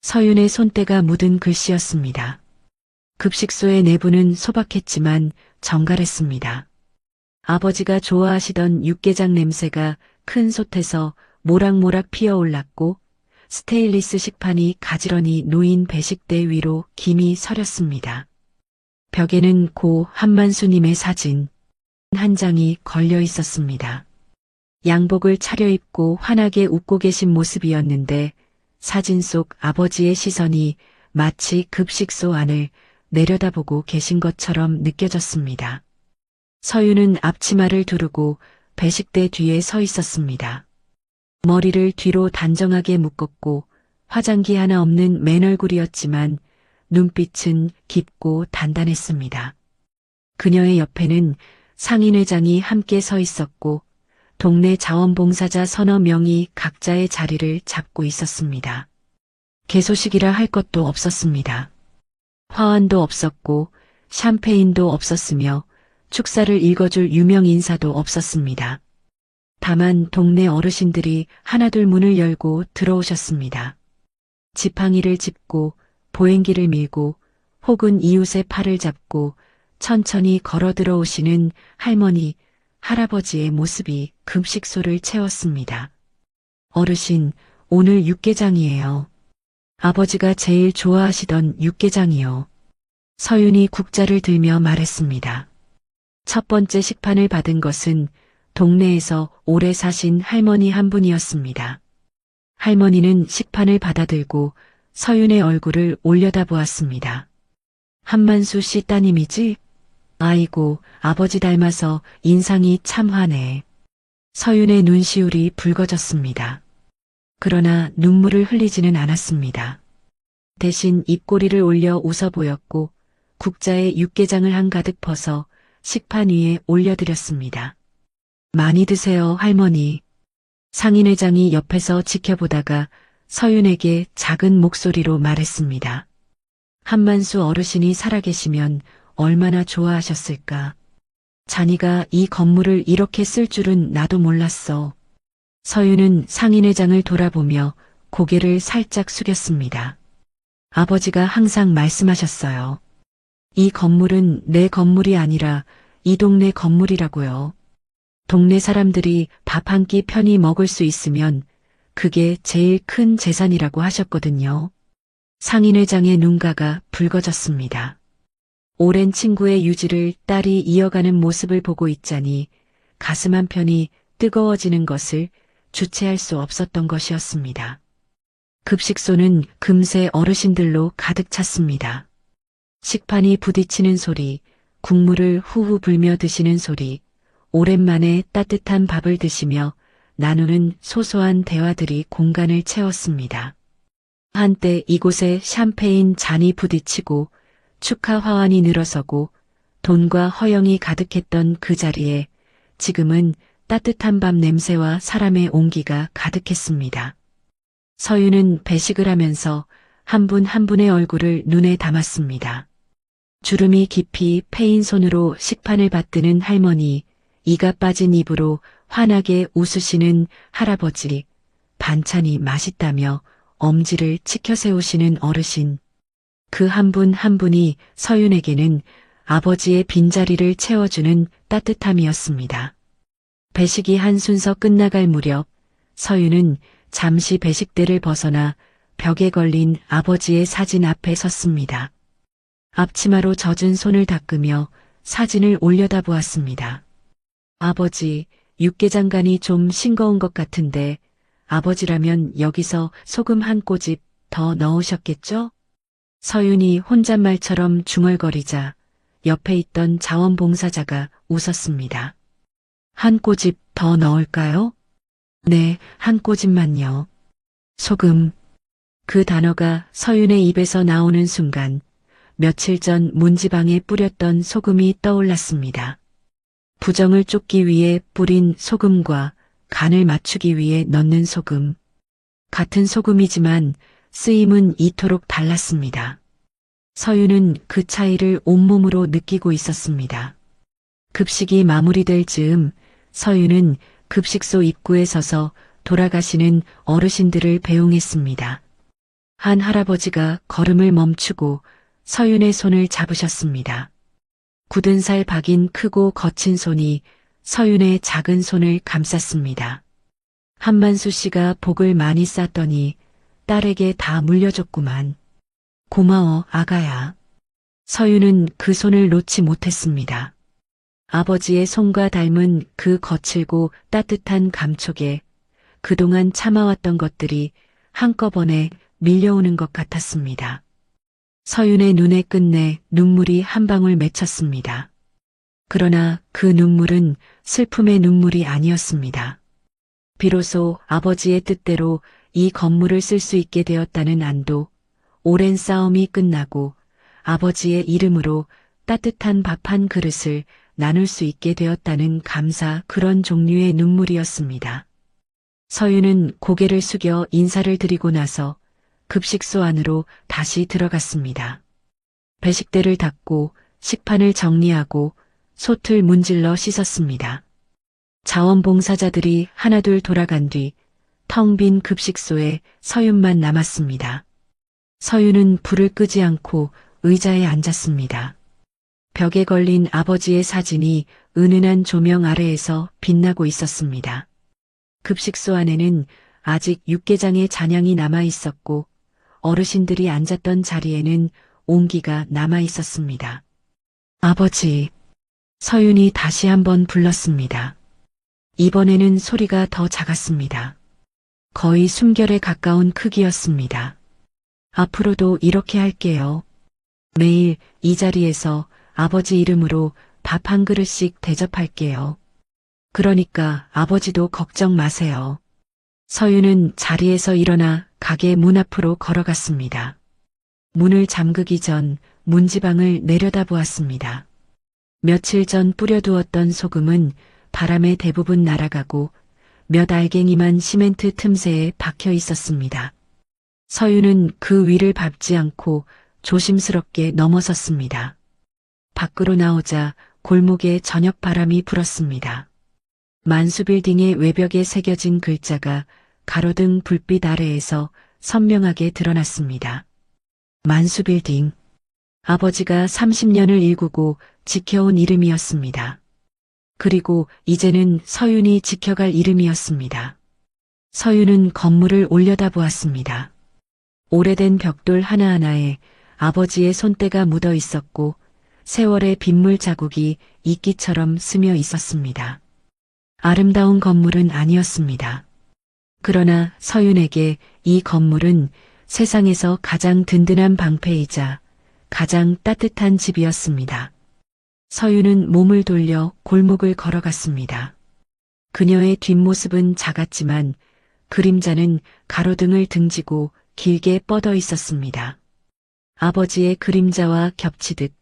서윤의 손때가 묻은 글씨였습니다. 급식소의 내부는 소박했지만 정갈했습니다. 아버지가 좋아하시던 육개장 냄새가 큰 솥에서 모락모락 피어올랐고 스테인리스 식판이 가지런히 놓인 배식대 위로 김이 서렸습니다. 벽에는 고 한만수님의 사진 한 장이 걸려 있었습니다. 양복을 차려입고 환하게 웃고 계신 모습이었는데 사진 속 아버지의 시선이 마치 급식소 안을 내려다보고 계신 것처럼 느껴졌습니다. 서윤은 앞치마를 두르고 배식대 뒤에 서 있었습니다. 머리를 뒤로 단정하게 묶었고 화장기 하나 없는 맨얼굴이었지만 눈빛은 깊고 단단했습니다. 그녀의 옆에는 상인회장이 함께 서 있었고 동네 자원봉사자 서너 명이 각자의 자리를 잡고 있었습니다. 개소식이라 할 것도 없었습니다. 화환도 없었고 샴페인도 없었으며 축사를 읽어줄 유명 인사도 없었습니다. 다만 동네 어르신들이 하나둘 문을 열고 들어오셨습니다. 지팡이를 짚고 보행기를 밀고 혹은 이웃의 팔을 잡고 천천히 걸어 들어오시는 할머니, 할아버지의 모습이 급식소를 채웠습니다. 어르신, 오늘 육개장이에요. 아버지가 제일 좋아하시던 육개장이요. 서윤이 국자를 들며 말했습니다. 첫 번째 식판을 받은 것은 동네에서 오래 사신 할머니 한 분이었습니다. 할머니는 식판을 받아들고 서윤의 얼굴을 올려다보았습니다. 한만수 씨 따님이지? 아이고, 아버지 닮아서 인상이 참 환해. 서윤의 눈시울이 붉어졌습니다. 그러나 눈물을 흘리지는 않았습니다. 대신 입꼬리를 올려 웃어 보였고 국자에 육개장을 한가득 퍼서 식판 위에 올려드렸습니다. 많이 드세요, 할머니. 상인회장이 옆에서 지켜보다가 서윤에게 작은 목소리로 말했습니다. 한만수 어르신이 살아계시면 얼마나 좋아하셨을까. 자니가 이 건물을 이렇게 쓸 줄은 나도 몰랐어. 서윤은 상인회장을 돌아보며 고개를 살짝 숙였습니다. 아버지가 항상 말씀하셨어요. 이 건물은 내 건물이 아니라 이 동네 건물이라고요. 동네 사람들이 밥 한 끼 편히 먹을 수 있으면 그게 제일 큰 재산이라고 하셨거든요. 상인회장의 눈가가 붉어졌습니다. 오랜 친구의 유지를 딸이 이어가는 모습을 보고 있자니 가슴 한편이 뜨거워지는 것을 주체할 수 없었던 것이었습니다. 급식소는 금세 어르신들로 가득 찼습니다. 식판이 부딪히는 소리, 국물을 후후 불며 드시는 소리, 오랜만에 따뜻한 밥을 드시며 나누는 소소한 대화들이 공간을 채웠습니다. 한때 이곳에 샴페인 잔이 부딪히고 축하 화환이 늘어서고 돈과 허영이 가득했던 그 자리에 지금은 따뜻한 밥 냄새와 사람의 온기가 가득했습니다. 서윤은 배식을 하면서 한 분 한 분의 얼굴을 눈에 담았습니다. 주름이 깊이 패인 손으로 식판을 받드는 할머니, 이가 빠진 입으로 환하게 웃으시는 할아버지, 반찬이 맛있다며 엄지를 치켜 세우시는 어르신. 그 한 분 한 분이 서윤에게는 아버지의 빈자리를 채워주는 따뜻함이었습니다. 배식이 한 순서 끝나갈 무렵 서윤은 잠시 배식대를 벗어나 벽에 걸린 아버지의 사진 앞에 섰습니다. 앞치마로 젖은 손을 닦으며 사진을 올려다보았습니다. 아버지, 육개장간이 좀 싱거운 것 같은데 아버지라면 여기서 소금 한 꼬집 더 넣으셨겠죠? 서윤이 혼잣말처럼 중얼거리자 옆에 있던 자원봉사자가 웃었습니다. 한 꼬집 더 넣을까요? 네, 한 꼬집만요. 소금. 그 단어가 서윤의 입에서 나오는 순간 며칠 전 문지방에 뿌렸던 소금이 떠올랐습니다. 부정을 쫓기 위해 뿌린 소금과 간을 맞추기 위해 넣는 소금. 같은 소금이지만 쓰임은 이토록 달랐습니다. 서윤은 그 차이를 온몸으로 느끼고 있었습니다. 급식이 마무리될 즈음 서윤은 급식소 입구에 서서 돌아가시는 어르신들을 배웅했습니다. 한 할아버지가 걸음을 멈추고 서윤의 손을 잡으셨습니다. 굳은 살 박인 크고 거친 손이 서윤의 작은 손을 감쌌습니다. 한만수 씨가 복을 많이 쌓더니 딸에게 다 물려줬구만. 고마워, 아가야. 서윤은 그 손을 놓지 못했습니다. 아버지의 손과 닮은 그 거칠고 따뜻한 감촉에 그동안 참아왔던 것들이 한꺼번에 밀려오는 것 같았습니다. 서윤의 눈의 끝내 눈물이 한 방울 맺혔습니다. 그러나 그 눈물은 슬픔의 눈물이 아니었습니다. 비로소 아버지의 뜻대로 이 건물을 쓸 수 있게 되었다는 안도, 오랜 싸움이 끝나고 아버지의 이름으로 따뜻한 밥 한 그릇을 나눌 수 있게 되었다는 감사, 그런 종류의 눈물이었습니다. 서윤은 고개를 숙여 인사를 드리고 나서 급식소 안으로 다시 들어갔습니다. 배식대를 닫고 식판을 정리하고 솥을 문질러 씻었습니다. 자원봉사자들이 하나둘 돌아간 뒤 텅 빈 급식소에 서윤만 남았습니다. 서윤은 불을 끄지 않고 의자에 앉았습니다. 벽에 걸린 아버지의 사진이 은은한 조명 아래에서 빛나고 있었습니다. 급식소 안에는 아직 육개장의 잔향이 남아 있었고 어르신들이 앉았던 자리에는 온기가 남아 있었습니다. 아버지, 서윤이 다시 한번 불렀습니다. 이번에는 소리가 더 작았습니다. 거의 숨결에 가까운 크기였습니다. 앞으로도 이렇게 할게요. 매일 이 자리에서 아버지 이름으로 밥 한 그릇씩 대접할게요. 그러니까 아버지도 걱정 마세요. 서윤은 자리에서 일어나 가게 문 앞으로 걸어갔습니다. 문을 잠그기 전 문지방을 내려다보았습니다. 며칠 전 뿌려두었던 소금은 바람에 대부분 날아가고 몇 알갱이만 시멘트 틈새에 박혀 있었습니다. 서윤은 그 위를 밟지 않고 조심스럽게 넘어섰습니다. 밖으로 나오자 골목에 저녁 바람이 불었습니다. 만수빌딩의 외벽에 새겨진 글자가 가로등 불빛 아래에서 선명하게 드러났습니다. 만수빌딩. 아버지가 30년을 일구고 지켜온 이름이었습니다. 그리고 이제는 서윤이 지켜갈 이름이었습니다. 서윤은 건물을 올려다보았습니다. 오래된 벽돌 하나하나에 아버지의 손때가 묻어 있었고 세월의 빗물 자국이 이끼처럼 스며 있었습니다. 아름다운 건물은 아니었습니다. 그러나 서윤에게 이 건물은 세상에서 가장 든든한 방패이자 가장 따뜻한 집이었습니다. 서윤은 몸을 돌려 골목을 걸어갔습니다. 그녀의 뒷모습은 작았지만 그림자는 가로등을 등지고 길게 뻗어 있었습니다. 아버지의 그림자와 겹치듯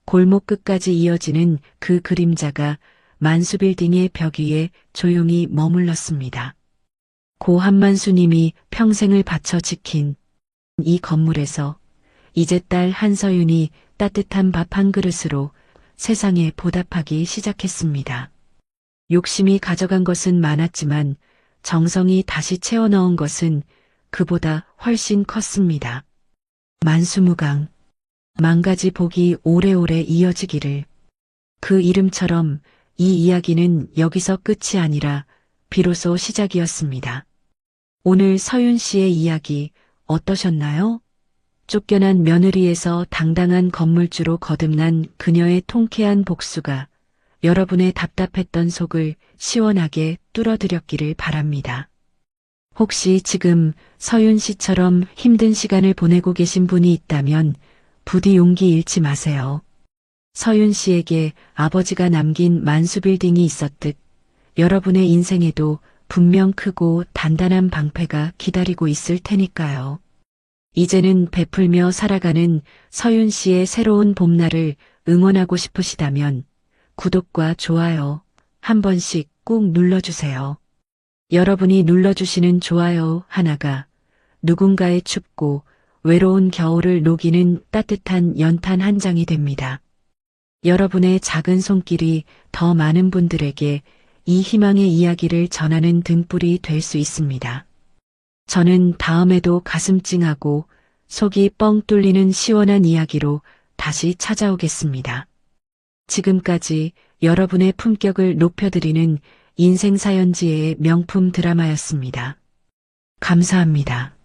골목 끝까지 이어지는 그 그림자가 만수빌딩의 벽 위에 조용히 머물렀습니다. 고 한만수님이 평생을 바쳐 지킨 이 건물에서 이제 딸 한서윤이 따뜻한 밥 한 그릇으로 세상에 보답하기 시작했습니다. 욕심이 가져간 것은 많았지만 정성이 다시 채워 넣은 것은 그보다 훨씬 컸습니다. 만수무강, 만가지 복이 오래오래 이어지기를. 그 이름처럼 이 이야기는 여기서 끝이 아니라 비로소 시작이었습니다. 오늘 서윤 씨의 이야기 어떠셨나요? 쫓겨난 며느리에서 당당한 건물주로 거듭난 그녀의 통쾌한 복수가 여러분의 답답했던 속을 시원하게 뚫어드렸기를 바랍니다. 혹시 지금 서윤 씨처럼 힘든 시간을 보내고 계신 분이 있다면 부디 용기 잃지 마세요. 서윤 씨에게 아버지가 남긴 만수빌딩이 있었듯 여러분의 인생에도 분명 크고 단단한 방패가 기다리고 있을 테니까요. 이제는 베풀며 살아가는 서윤 씨의 새로운 봄날을 응원하고 싶으시다면 구독과 좋아요 한 번씩 꼭 눌러주세요. 여러분이 눌러주시는 좋아요 하나가 누군가의 춥고 외로운 겨울을 녹이는 따뜻한 연탄 한 장이 됩니다. 여러분의 작은 손길이 더 많은 분들에게 이 희망의 이야기를 전하는 등불이 될 수 있습니다. 저는 다음에도 가슴 찡하고 속이 뻥 뚫리는 시원한 이야기로 다시 찾아오겠습니다. 지금까지 여러분의 품격을 높여드리는 인생사연지의 명품 드라마였습니다. 감사합니다.